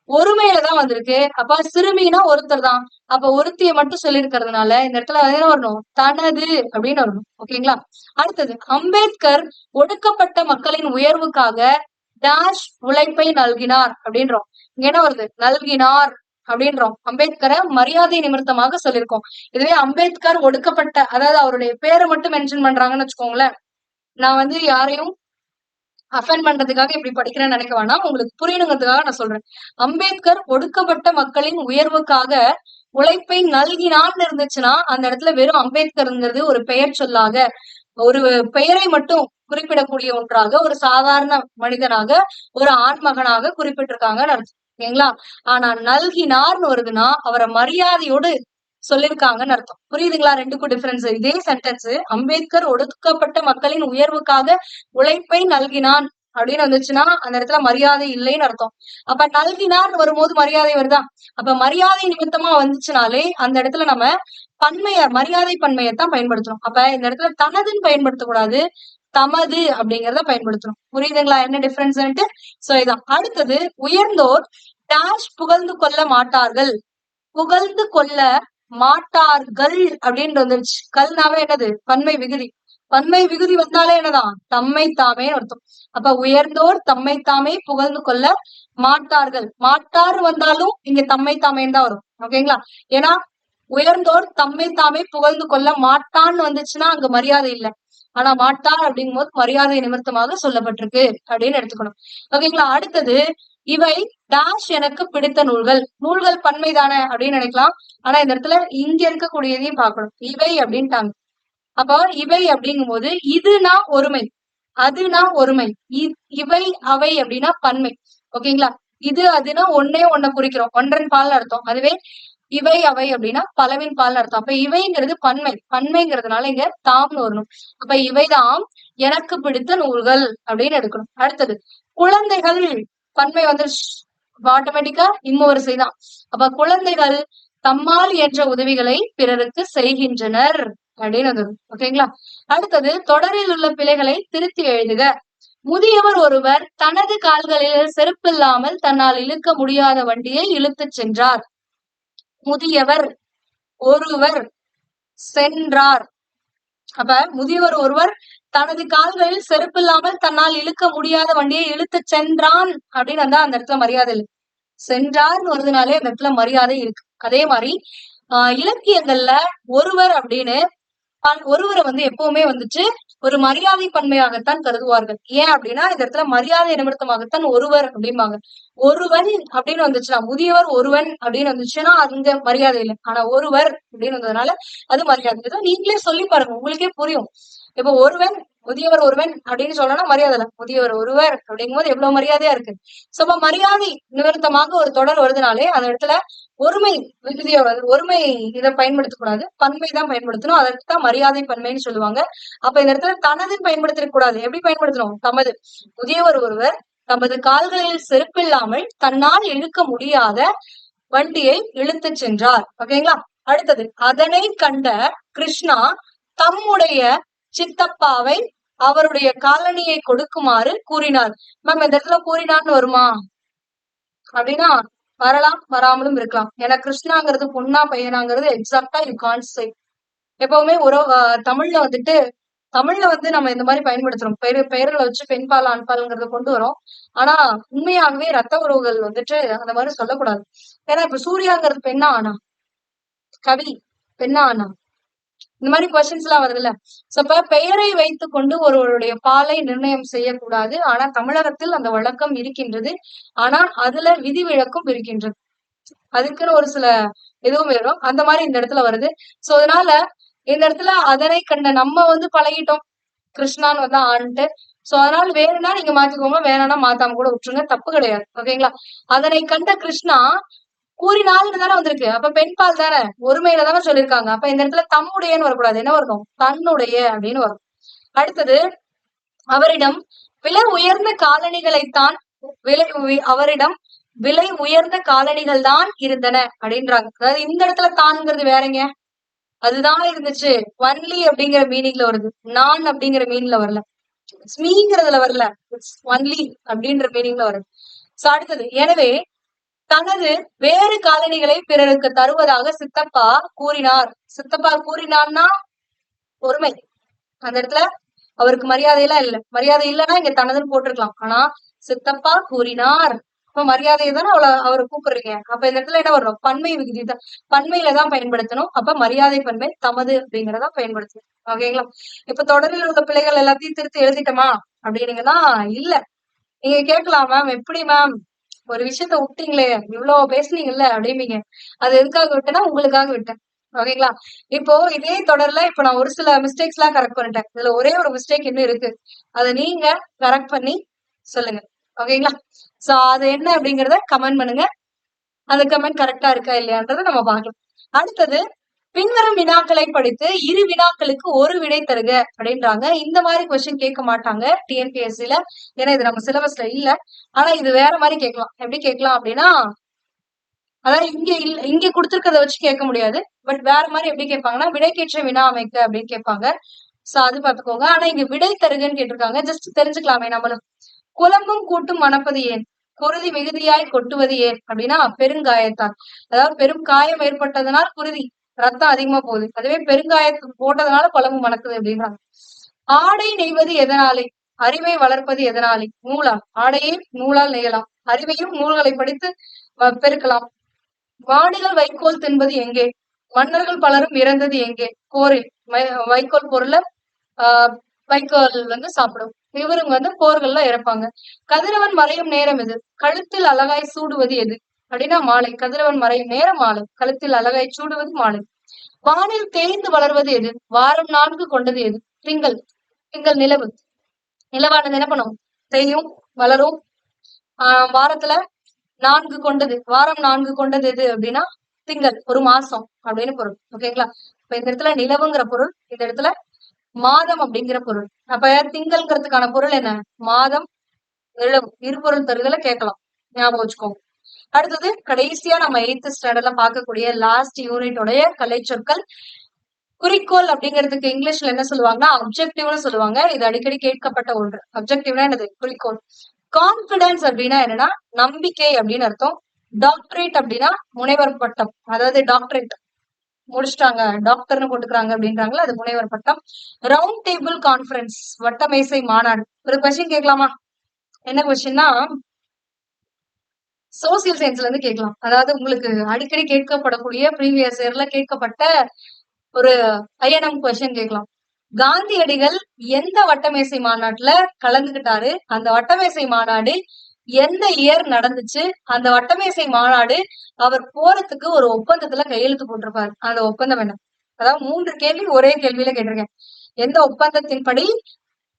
ஒருமையில தான் வந்திருக்கு. அப்ப சிறுமினா ஒருத்தர் தான். அப்ப ஒருத்திய மட்டும் சொல்லியிருக்கிறதுனால இந்த இடத்துல என்ன வரணும், தனது அப்படின்னு வரணும். ஓகேங்களா? அடுத்தது, அம்பேத்கர் ஒடுக்கப்பட்ட மக்களின் உயர்வுக்காக டேஷ் உழைப்பை நல்கினார் அப்படின்றோம். இங்க என்ன வருது, நல்கினார் அப்படின்றோம். அம்பேத்கரை மரியாதை நிமித்தமாக சொல்லியிருக்கோம். இதுவே அம்பேத்கர் ஒடுக்கப்பட்ட, அதாவது அவருடைய பேரை மட்டும் மென்ஷன் பண்றாங்கன்னு வச்சுக்கோங்களேன். நான் வந்து யாரையும் அஃபெண்ட் பண்றதுக்காக இப்படி படிக்கிறேன்னு நினைக்க வேணாம், உங்களுக்கு புரியணுங்கிறதுக்காக நான் சொல்றேன். அம்பேத்கர் ஒடுக்கப்பட்ட மக்களின் உயர்வுக்காக உழைப்பை நல்கினான்னு இருந்துச்சுன்னா அந்த இடத்துல வெறும் அம்பேத்கர்ங்கிறது ஒரு பெயர் சொல்லாக, ஒரு பெயரை மட்டும் குறிப்பிடக்கூடிய ஒன்றாக, ஒரு சாதாரண மனிதனாக, ஒரு ஆண்மகனாக குறிப்பிட்டிருக்காங்கன்னு அர்த்தம். ஓகேங்களா? ஆனா நல்கினார்னு வருதுன்னா அவரை மரியாதையோடு சொல்லிருக்காங்கன்னு அர்த்தம். புரியுதுங்களா ரெண்டுக்கும் டிஃபரன்ஸ்? இதே சென்டென்ஸ் அம்பேத்கர் ஒடுக்கப்பட்ட மக்களின் உயர்வுக்காக உழைப்பை நல்கினான் அப்படின்னு வந்துச்சுன்னா அந்த இடத்துல மரியாதை இல்லைன்னு அர்த்தம். அப்ப நல்கினார்னு வரும்போது மரியாதை வருதா? அப்ப மரியாதை நிமித்தமா வந்துச்சுனாலே அந்த இடத்துல நம்ம மரியாதை பன்மையத்தான் பயன்படுத்தணும். அப்ப இந்த இடத்துல தனதுன்னு பயன்படுத்தக்கூடாது, தமது அப்படிங்கிறத பயன்படுத்தணும். புரியுதுங்களா என்ன டிஃபரன்ஸ்? சோ இதான். அடுத்தது, உயர்ந்தோர் டேஷ் புகழ்ந்து கொள்ள மாட்டார்கள். புகழ்ந்து கொள்ள மாட்டார்கள் அப்படின்னு வந்துருச்சு. கல்னாவே என்னது, பன்மை விகுதி. பன்மை விகுதி வந்தாலே என்னதான், தம்மை தாமே அர்த்தம். அப்ப உயர்ந்தோர் தம்மை தாமே புகழ்ந்து கொள்ள மாட்டார்கள். மாட்டார் வந்தாலும் இங்க தம்மை தாமேன்னு தான் வரும். ஓகேங்களா? ஏன்னா உயர்ந்தோர் தம்மை தாமே புகழ்ந்து கொள்ள மாட்டான்னு வந்துச்சுன்னா அங்க மரியாதை இல்லை. ஆனா மாட்டார் அப்படிங்கும் போது மரியாதை நிமித்தமாக சொல்லப்பட்டிருக்கு அப்படின்னு எடுத்துக்கணும். ஓகேங்களா? அடுத்தது, இவை டேஷ் எனக்கு பிடித்த நூல்கள். நூல்கள் பன்மை தானே அப்படின்னு நினைக்கலாம். ஆனா இந்த இடத்துல இங்க இருக்கக்கூடியதையும் பார்க்கணும். இவை அப்படின்ட்டாங்க. அப்ப இவை அப்படிங்கும் போது இதுனா ஒருமை, அதுனா ஒருமை, இவை அவை அப்படின்னா பன்மை. ஓகேங்களா? இது அதுனா ஒன்னே ஒன்ன குறிக்கிறோம், ஒன்றன் பால் அர்த்தம். அதுவே இவை அவை அப்படின்னா பலவின் பால் அர்த்தம். அப்ப இவைங்கிறது பன்மை, பன்மைங்கிறதுனால இங்க தாம்னு வரணும். அப்ப இவைதாம் எனக்கு பிடித்த நூல்கள் அப்படின்னு எடுக்கணும். அடுத்தது, குழந்தைகள் பன்மை வந்து ஆட்டோமேட்டிக்கா இன்வரிசைதான். அப்ப குழந்தைகள் தம்மால் என்ற உதவிகளை பிறருக்கு செய்கின்றனர் அப்படின்னு வந்தது. ஓகேங்களா? அடுத்தது, தொடரில் உள்ள பிழைகளை திருத்தி எழுதுக. முதியவர் ஒருவர் தனது கால்களில் செருப்பில்லாமல் தன்னால் இழுக்க முடியாத வண்டியை இழுத்துச் சென்றார். முதியவர் ஒருவர் சென்றார். அப்ப முதியவர் ஒருவர் தனது கால்களில் செருப்பில்லாமல் தன்னால் இழுக்க முடியாத வண்டியை இழுத்து சென்றான் அப்படின்னு வந்தா அந்த இடத்துல மரியாதை இல்லை. சென்றார்னு வருதுனாலே அந்த இடத்துல மரியாதை இருக்கு. அதே மாதிரி இலக்கியங்கள்ல ஒருவர் அப்படின்னு ஒருவரை வந்து எப்பவுமே வந்துட்டு ஒரு மரியாதை பன்மையாகத்தான் கருதுவார்கள். ஏன் அப்படின்னா இந்த இடத்துல மரியாதை நிமித்தமாகத்தான் ஒருவர் அப்படிம்பாங்க. ஒருவன் அப்படின்னு வந்துச்சுன்னா, முதியவர் ஒருவன் அப்படின்னு வந்துச்சுன்னா அங்க மரியாதை இல்லை. ஆனா ஒருவர் அப்படின்னு வந்ததுனால அது மரியாதை. நீங்களே சொல்லி பாருங்க, உங்களுக்கே புரியும். இப்ப ஒருவன், முதியவர் ஒருவன் அப்படின்னு சொல்லணும்னா மரியாதை இல்லை. முதியவர் ஒருவர் அப்படிங்கும் போது எவ்வளவு மரியாதையா இருக்கு. சோ அப்ப மரியாதை நிமித்தமாக ஒரு தொடர் வருதுனாலே அந்த இடத்துல ஒருமை விகுதிய ஒருமை இதை பயன்படுத்தக்கூடாது, பன்மை தான் பயன்படுத்தணும். அதற்கு தான் மரியாதை பன்மைன்னு சொல்லுவாங்க. அப்ப இந்த இடத்துல தனதுன்னு பயன்படுத்திடக் கூடாது. எப்படி பயன்படுத்தணும், தமது. முதியவர் ஒருவர் தமது கால்களில் செருப்பில்லாமல் தன்னால் இழுக்க முடியாத வண்டியை இழுத்து சென்றார். ஓகேங்களா? அடுத்தது, அதனை கண்ட கிருஷ்ணா தம்முடைய சித்தப்பாவை அவருடைய காலனியை கொடுக்குமாறு கூறினார். மேம் இந்த இடத்துல கூறினான்னு வருமா அப்படின்னா வரலாம், வராமலும் இருக்கலாம். ஏன்னா கிருஷ்ணாங்கிறது பொண்ணா பையனாங்கிறது எக்ஸாக்டா யூ கான்ட் சே. எப்பவுமே ஒரு தமிழ்ல வந்துட்டு, தமிழ்ல வந்து நம்ம இந்த மாதிரி பயன்படுத்துறோம். பெயர்களை வச்சு பெண் பால் ஆண் பால்ங்கிறத கொண்டு வரோம். ஆனா உண்மையாகவே ரத்த உறவுகள் வந்துட்டு அந்த மாதிரி சொல்லக்கூடாது. ஏன்னா இப்ப சூர்யாங்கிறது பெண்ணா ஆனா, கவி பெண்ணா ஆனா, இந்த மாதிரி கொஸ்டின்ஸ் எல்லாம் வருதுல்ல. சோ அப்ப பெயரை வைத்துக் கொண்டு ஒருவருடைய பாலை நிர்ணயம் செய்யக்கூடாது. ஆனா தமிழகத்தில் அந்த வழக்கம் இருக்கின்றது. ஆனா அதுல விதிவிலக்கும் இருக்கின்றது. அதுக்குன்னு ஒரு சில இதுவும் வரும். அந்த மாதிரி இந்த இடத்துல வருது. சோ அதனால இந்த இடத்துல அதனை கண்ட நம்ம வந்து பழகிட்டோம், கிருஷ்ணான்னு வந்தா ஆண்ட்டு. சோ அதனால வேணும்னா நீங்க மாத்திக்கோங்க, வேணும்னா மாத்தாம கூட விட்டுருங்க, தப்பு கிடையாது. ஓகேங்களா? அதனை கண்ட கிருஷ்ணா கூறினால்னு தானே வந்திருக்கு. அப்ப பெண் பால் தானே, ஒருமையில தானே சொல்லியிருக்காங்க. அப்ப இந்த இடத்துல தம்முடையன்னு வரக்கூடாது, என்ன வரணும், தன்னுடைய அப்படின்னு வரும். அடுத்தது, அவரிடம் விலை உயர்ந்த காலணிகளைத்தான் அவரிடம் விலை உயர்ந்த காலணிகள் தான் இருந்தன அப்படின்றாங்க. அதாவது இந்த இடத்துல தான்ங்கிறது வேறங்க, அதுதான் இருந்துச்சு. ஒன்லி அப்படிங்கிற மீனிங்ல வருது, நான் அப்படிங்கிற மீனிங்ல வரல, ஸ்மீங்கிறதுல வரல, ஒன்லி அப்படின்ற மீனிங்ல வருது. சோ அடுத்தது, எனவே தனது வேறு காலணிகளை பிறருக்கு தருவதாக சித்தப்பா கூறினார். சித்தப்பா கூறினார்னா ஒருமை. அந்த இடத்துல அவருக்கு மரியாதையெல்லாம் இல்ல. மரியாதை இல்லைன்னா இங்க தனதுன்னு போட்டிருக்கலாம். ஆனா சித்தப்பா கூறினார், அப்ப மரியாதையை தானே அவரை கூப்பிடுறீங்க. அப்ப இந்த இடத்துல என்ன வரணும்? பன்மை விகுதி தான், பன்மையில தான் பயன்படுத்தணும். அப்ப மரியாதை பன்மை தமது அப்படிங்கிறதா பயன்படுத்தணும். ஓகேங்களா? இப்ப தொடரில் உள்ள பிழைகள் எல்லாத்தையும் திருத்தி எழுதிட்டோமா அப்படின்னீங்கன்னா இல்ல. நீங்க கேட்கலாம், மேம் எப்படி மேம் ஒரு விஷயத்த விட்டீங்களே, இவ்வளவு பேசுனீங்கல்ல அப்படிம்பீங்க. அது எதுக்காக விட்டேன்னா உங்களுக்காக விட்டேன். ஓகேங்களா? இப்போ இதே தொடர்ல இப்ப நான் ஒரு சில மிஸ்டேக்ஸ் எல்லாம் கரெக்ட் பண்ணிட்டேன். இதுல ஒரே ஒரு மிஸ்டேக் இன்னும் இருக்கு. அதை நீங்க கரெக்ட் பண்ணி சொல்லுங்க. ஓகேங்களா? சோ அது என்ன அப்படிங்கறத கமெண்ட் பண்ணுங்க. அந்த கமெண்ட் கரெக்டா இருக்கா இல்லையான்றதை நம்ம பார்க்கலாம். அடுத்தது, பின்வரும் வினாக்களை படித்து இரு வினாக்களுக்கு ஒரு விடை தருக அப்படின்றாங்க. இந்த மாதிரி கொஸ்டின் கேட்க மாட்டாங்க டிஎன்பிஎஸ்சில, ஏன்னா இது நம்ம சிலபஸ்ல இல்ல. ஆனா இது வேற மாதிரி கேட்கலாம். எப்படி கேட்கலாம் அப்படின்னா, அதாவது இங்க கொடுத்திருக்கிறத வச்சு கேட்க முடியாது. பட் வேற மாதிரி எப்படி கேட்பாங்கன்னா, விடைக்கேற்ற வினா அமைக்க அப்படின்னு கேட்பாங்க. சோ அது பாத்துக்கோங்க. ஆனா இங்க விடை தருகன்னு கேட்டிருக்காங்க. ஜஸ்ட் தெரிஞ்சுக்கலாமே நம்மளும். குழம்பும் கூட்டும் மணப்பது ஏன், குருதி மிகுதியாய் கொட்டுவது ஏன் அப்படின்னா பெருங்காயத்தால். அதாவது பெரும் காயம் ஏற்பட்டதுனால் குருதி ரத்தம் அதிகமா போகுது. அதுவே பெருங்காயத்து போட்டதுனால குழம்பு மணக்குது அப்படின்றாங்க. ஆடை நெய்வது எதனாலே, அறிவை வளர்ப்பது எதனாலே, நூலால். ஆடையை நூலால் நெய்யலாம், அறிவையும் நூல்களை படித்து பெருக்கலாம். வாடிகள் வைக்கோல் தின்பது எங்கே, மன்னர்கள் பலரும் இறந்தது எங்கே, போரில். வைக்கோல் பொருள வைக்கோல் சாப்பிடும். இவருங்க போர்கள்ல இறப்பாங்க. கதிரவன் மறையும் நேரம் எது, கழுத்தில் அழகாய் சூடுவது எது அப்படின்னா மாலை. கதிரவன் மறையும் நேரம் மாலை, கழுத்தில் அழகாய் சூடுவது மாலை. வானில் தேய்ந்து வளர்வது எது, வாரம் 4 கொண்டது எது, திங்கள். திங்கள் நிலவு. நிலவானது என்ன பண்ணும், தேயும் வளரும். வாரத்துல 4 கொண்டது, வாரம் 4 கொண்டது எது அப்படின்னா திங்கள், ஒரு மாசம் அப்படின்னு பொருள். ஓகேங்களா? இப்ப இந்த இடத்துல நிலவுங்கிற பொருள், இந்த இடத்துல மாதம் அப்படிங்கிற பொருள். அப்ப திங்கள்ங்கிறதுக்கான பொருள் என்ன, மாதம் நிலவு. இருபொருள் தருதல கேட்கலாம், ஞாபகம் வச்சுக்கோங்க. அடுத்தது கடைசியா நம்ம 8th ஸ்டாண்டர்ட்ல பார்க்கக்கூடிய லாஸ்ட் யூனிட்டோடைய கலை சொற்கள். குறிக்கோள் அப்படிங்கிறதுக்கு இங்கிலீஷ்ல என்ன சொல்லுவாங்கன்னா அப்ஜெக்டிவ்னு சொல்லுவாங்க. இது அடிக்கடி கேட்கப்பட்ட ஒன்று. அப்ஜெக்டிவ்னா என்னது, குறிக்கோள். கான்பிடன்ஸ் அப்படின்னா என்னன்னா நம்பிக்கை அப்படின்னு அர்த்தம். டாக்டரேட் அப்படின்னா முனைவர் பட்டம், அதாவது டாக்டரேட் முடிச்சிட்டாங்க, டாக்டர்னு போட்டுக்கிறாங்க அப்படின்றாங்களா, அது முனைவர் பட்டம். ரவுண்ட் டேபிள் கான்ஃபரன்ஸ், வட்டமேசை மாநாடு. ஒரு கொஸ்டின் கேட்கலாமா? என்ன கொஸ்டின்னா சோசியல் சயின்ஸ்ல இருந்து கேட்கலாம். அதாவது உங்களுக்கு அடிக்கடி கேட்கப்படக்கூடிய ப்ரீவியஸ் இயர்ல கேட்கப்பட்ட ஒரு ஐஎன்எம் கொஸ்டின் கேட்கலாம். காந்தியடிகள் எந்த வட்டமேசை மாநாட்டுல கலந்துகிட்டாரு, அந்த வட்டமேசை மாநாடு எந்த இயர் நடந்துச்சு, அந்த வட்டமேசை மாநாடு அவர் போறதுக்கு ஒரு ஒப்பந்தத்துல கையெழுத்து போட்டிருப்பாரு, அந்த ஒப்பந்தம் என்ன? அதாவது 3 கேள்வி ஒரே கேள்வியில கேட்டிருக்கேன். எந்த ஒப்பந்தத்தின்படி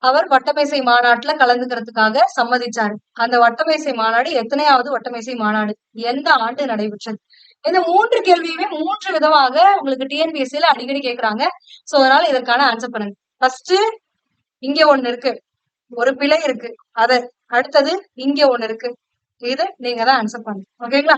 அவர் வட்டமேசை மாநாட்டுல கலந்துக்கிறதுக்காக சம்மதிச்சாரு, அந்த வட்டமேசை மாநாடு எத்தனையாவது வட்டமேசை மாநாடு, எந்த ஆண்டு நடைபெற்றது? இந்த 3 கேள்வியுமே 3 விதமாக உங்களுக்கு டிஎன்பிஎஸ்சில அடிக்கடி கேட்கிறாங்க. சோ அதனால இதற்கான ஆன்சர் பண்ணுங்க. ஃபர்ஸ்ட் இங்க ஒண்ணு இருக்கு, ஒரு பிழை இருக்கு, அத. அடுத்தது இங்க ஒண்ணு இருக்கு, இது நீங்க தான் ஆன்சர் பண்ணணும். ஓகேங்களா?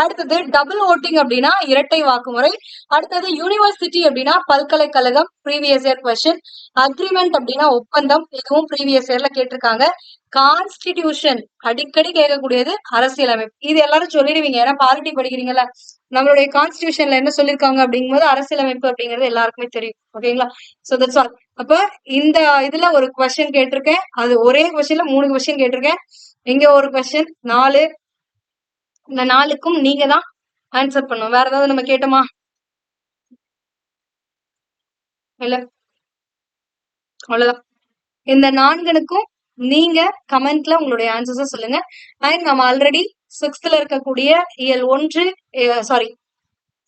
அடுத்தது டபுள் ஓட்டிங் அப்படின்னா இரட்டை வாக்குமுறை. அடுத்தது யூனிவர்சிட்டி அப்படின்னா பல்கலைக்கழகம், ப்ரீவியஸ் இயர் கொஸ்டின். அக்ரிமெண்ட் அப்படின்னா ஒப்பந்தம், இதுவும் ப்ரீவியஸ் இயர்ல கேட்டிருக்காங்க. கான்ஸ்டிடியூஷன் அடிக்கடி கேட்கக்கூடியது அரசியலமைப்பு. இது எல்லாரும் சொல்லிடுவீங்க, ஏன்னா பாலிட்டி படிக்கிறீங்கல்ல. நம்மளுடைய கான்ஸ்டிடியூஷன்ல என்ன சொல்லிருக்காங்க அப்படிங்கும்போது அரசியலமைப்பு அப்படிங்கிறது எல்லாருக்குமே தெரியும். ஓகேங்களா? So that's all. அப்ப இந்த இதுல ஒரு கொஸ்டின் கேட்டிருக்கேன், அது ஒரே கொஸ்டின்ல 3 கொஸ்டின் கேட்டிருக்கேன். இங்க ஒரு கொஸ்டின் 4. இந்த 4க்கும் நீங்க தான் ஆன்சர் பண்ணும். வேற ஏதாவது நம்ம கேட்டோமா? இல்ல, அவ்வளவுதான். இந்த 4னுக்கும் நீங்க கமெண்ட்ல உங்களுடைய ஆன்சர்ஸ சொல்லுங்க. அண்ட் நம்ம ஆல்ரெடி 6th இருக்கக்கூடிய இயல் 1, sorry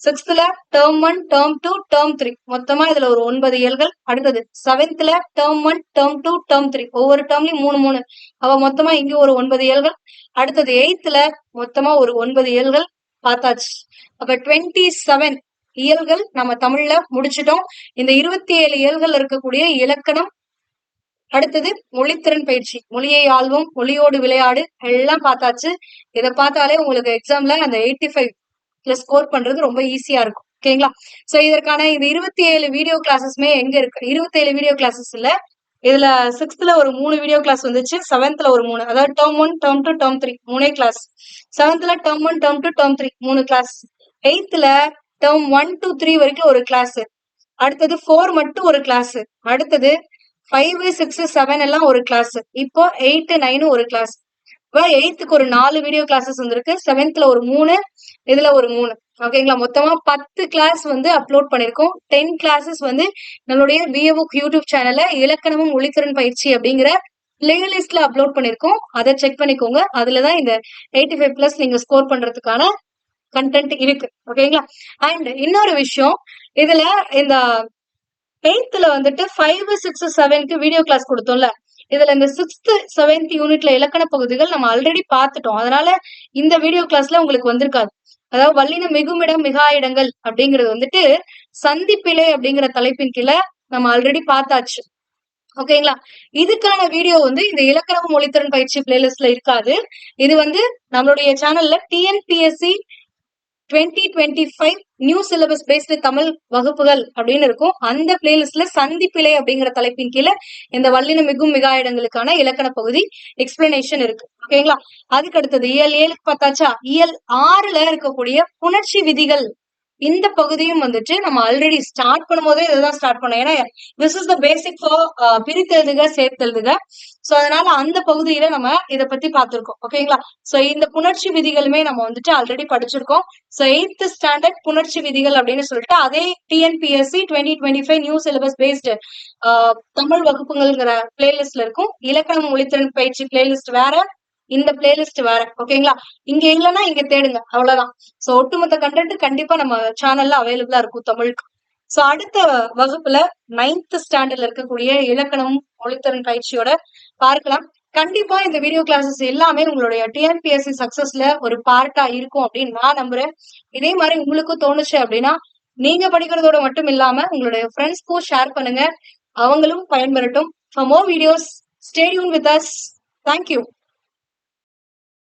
6th term 1, term 2, term 3, மொத்தமா இதுல ஒரு 9 இயல்கள். அடுத்தது 7th டேர்ம் 1, டேர்ம் 2, டேர்ம் 3, ஒவ்வொரு டேர்ம்லயும் 3 அவ மொத்தமா இங்க ஒரு 9 இயல்கள். அடுத்தது 8th மொத்தமா ஒரு 9 இயல்கள் பார்த்தாச்சு. அப்ப 27 இயல்கள் நம்ம தமிழ்ல முடிச்சிட்டோம். இந்த 27 இயல்கள் இருக்கக்கூடிய இலக்கணம், அடுத்தது மொழித்திறன் பயிற்சி, மொழியை ஆள்வோம், மொழியோடு விளையாடு எல்லாம் பார்த்தாச்சு. இதை பார்த்தாலே உங்களுக்கு எக்ஸாம்ல அந்த 85 ஸ்கோர் பண்றது ரொம்ப ஈஸியா இருக்கும். ஓகேங்களா? சோ இதற்கான இந்த 27 வீடியோ கிளாஸஸ்மே எங்க இருக்கு? 27 வீடியோ கிளாஸஸ் இல்ல. இதுல 6th ஒரு 3 வீடியோ கிளாஸ் வந்துச்சு. 7th ஒரு 3. அதாவது term 1, term 2, term 3 3 class. 7th term 1, term 2, term 3 3 class. 8th term 1 to 3 வரைக்கும் ஒரு கிளாஸ். அடுத்தது 4 மட்டும் ஒரு கிளாஸ். அடுத்தது 5, 6, 7 எல்லாம் ஒரு கிளாஸ். இப்போ 8, 9 ஒரு கிளாஸ். இப்போ 8th ஒரு 4 வீடியோ கிளாஸஸ் வந்திருக்கு. 7th ஒரு 3, இதுல ஒரு 3. ஓகேங்களா? மொத்தமா 10 கிளாஸ் வந்து அப்லோட் பண்ணிருக்கோம். 10 கிளாஸஸ் வந்து நம்மளுடைய பிஏஓக் யூடியூப் சேனல்ல இலக்கணமும் ஒளித்திறன் பயிற்சி அப்படிங்கிற பிளேலிஸ்ட்ல அப்லோட் பண்ணிருக்கோம். அதை செக் பண்ணிக்கோங்க. அதுலதான் இந்த 85+ நீங்க ஸ்கோர் பண்றதுக்கான கண்டென்ட் இருக்கு. ஓகேங்களா? அண்ட் இன்னொரு விஷயம், இதுல இந்த 8th வந்துட்டு 5, 6, 7க்கு வீடியோ கிளாஸ் கொடுத்தோம்ல, இதுல இந்த 6th, 7th யூனிட்ல இலக்கண பகுதிகள் நம்ம ஆல்ரெடி பார்த்துட்டோம். அதனால இந்த வீடியோ கிளாஸ்ல உங்களுக்கு வந்திருக்காது. அதாவது வல்லின மிகுமிடம் மிகா இடங்கள் அப்படிங்கிறது வந்துட்டு சந்திப்பிழை அப்படிங்கிற தலைப்பின் கீழே நம்ம ஆல்ரெடி பார்த்தாச்சு. ஓகேங்களா? இதுக்கான வீடியோ வந்து இந்த இலக்கணம் மொழித்திறன் பயிற்சி பிளேலிஸ்ட்ல இருக்காது. இது வந்து நம்மளுடைய சேனல்ல TNPSC 2025 new syllabus based Tamil வகுப்புகள் அப்படின்னு இருக்கும். அந்த பிளேலிஸ்ட்ல சந்திப்பிழை அப்படிங்கிற தலைப்பின் கீழே இந்த வல்லின மிகும் மிகா இடங்களுக்கான இலக்கண பகுதி எக்ஸ்பிளனேஷன் இருக்கு. ஓகேங்களா? அதுக்கு அடுத்தது இயல் 7க்கு பார்த்தாச்சா? இயல் 6ல இருக்கக்கூடிய புணர்ச்சி விதிகள் இந்த பகுதியும் வந்துட்டு நம்ம ஆல்ரெடி ஸ்டார்ட் பண்ணும்போதே இதுதான் ஸ்டார்ட் பண்ணோம். ஏன்னா this is the basic for பிரித்தெழுதுக சேர்த்தெழுதுக. சோ அதனால அந்த பகுதியில நம்ம இதை பத்தி பார்த்திருக்கோம். ஓகேங்களா? சோ இந்த புணர்ச்சி விதிகளுமே நம்ம வந்துட்டு ஆல்ரெடி படிச்சிருக்கோம். சோ 8th ஸ்டாண்டர்ட் புணர்ச்சி விதிகள் அப்படின்னு சொல்லிட்டு அதே TNPSC 2025 new syllabus based Tamil வகுப்புகள்ங்கிற பிளேலிஸ்ட்ல இருக்கும். இலக்கணம் மொழித்திறன் பயிற்சி பிளேலிஸ்ட் வேற, இந்த பிளேலிஸ்ட் வேற. ஓகேங்களா? இங்க இல்லைன்னா இங்க தேடுங்க, அவ்வளவுதான். சோ ஒட்டுமொத்த கண்டென்ட் கண்டிப்பா நம்ம சேனல்ல அவைலபிளா இருக்கும் தமிழுக்கு. சோ அடுத்த வகுப்புல 9th ஸ்டாண்டர்ட்ல இருக்கக்கூடிய இலக்கணம் மொழித்திறன் பயிற்சியோட பார்க்கலாம். கண்டிப்பா இந்த வீடியோ கிளாஸஸ் எல்லாமே உங்களுடைய டிஎன்பிஎஸ்சி சக்சஸ்ல ஒரு பார்ட்டா இருக்கும் அப்படின்னு நான் நம்புறேன். இதே மாதிரி உங்களுக்கும் தோணுச்சு அப்படின்னா நீங்க படிக்கிறதோட மட்டும் இல்லாம உங்களுடைய ஃப்ரெண்ட்ஸ்க்கும் ஷேர் பண்ணுங்க, அவங்களும் பயன்பெறட்டும். For more videos, stay tuned with us. Thank you.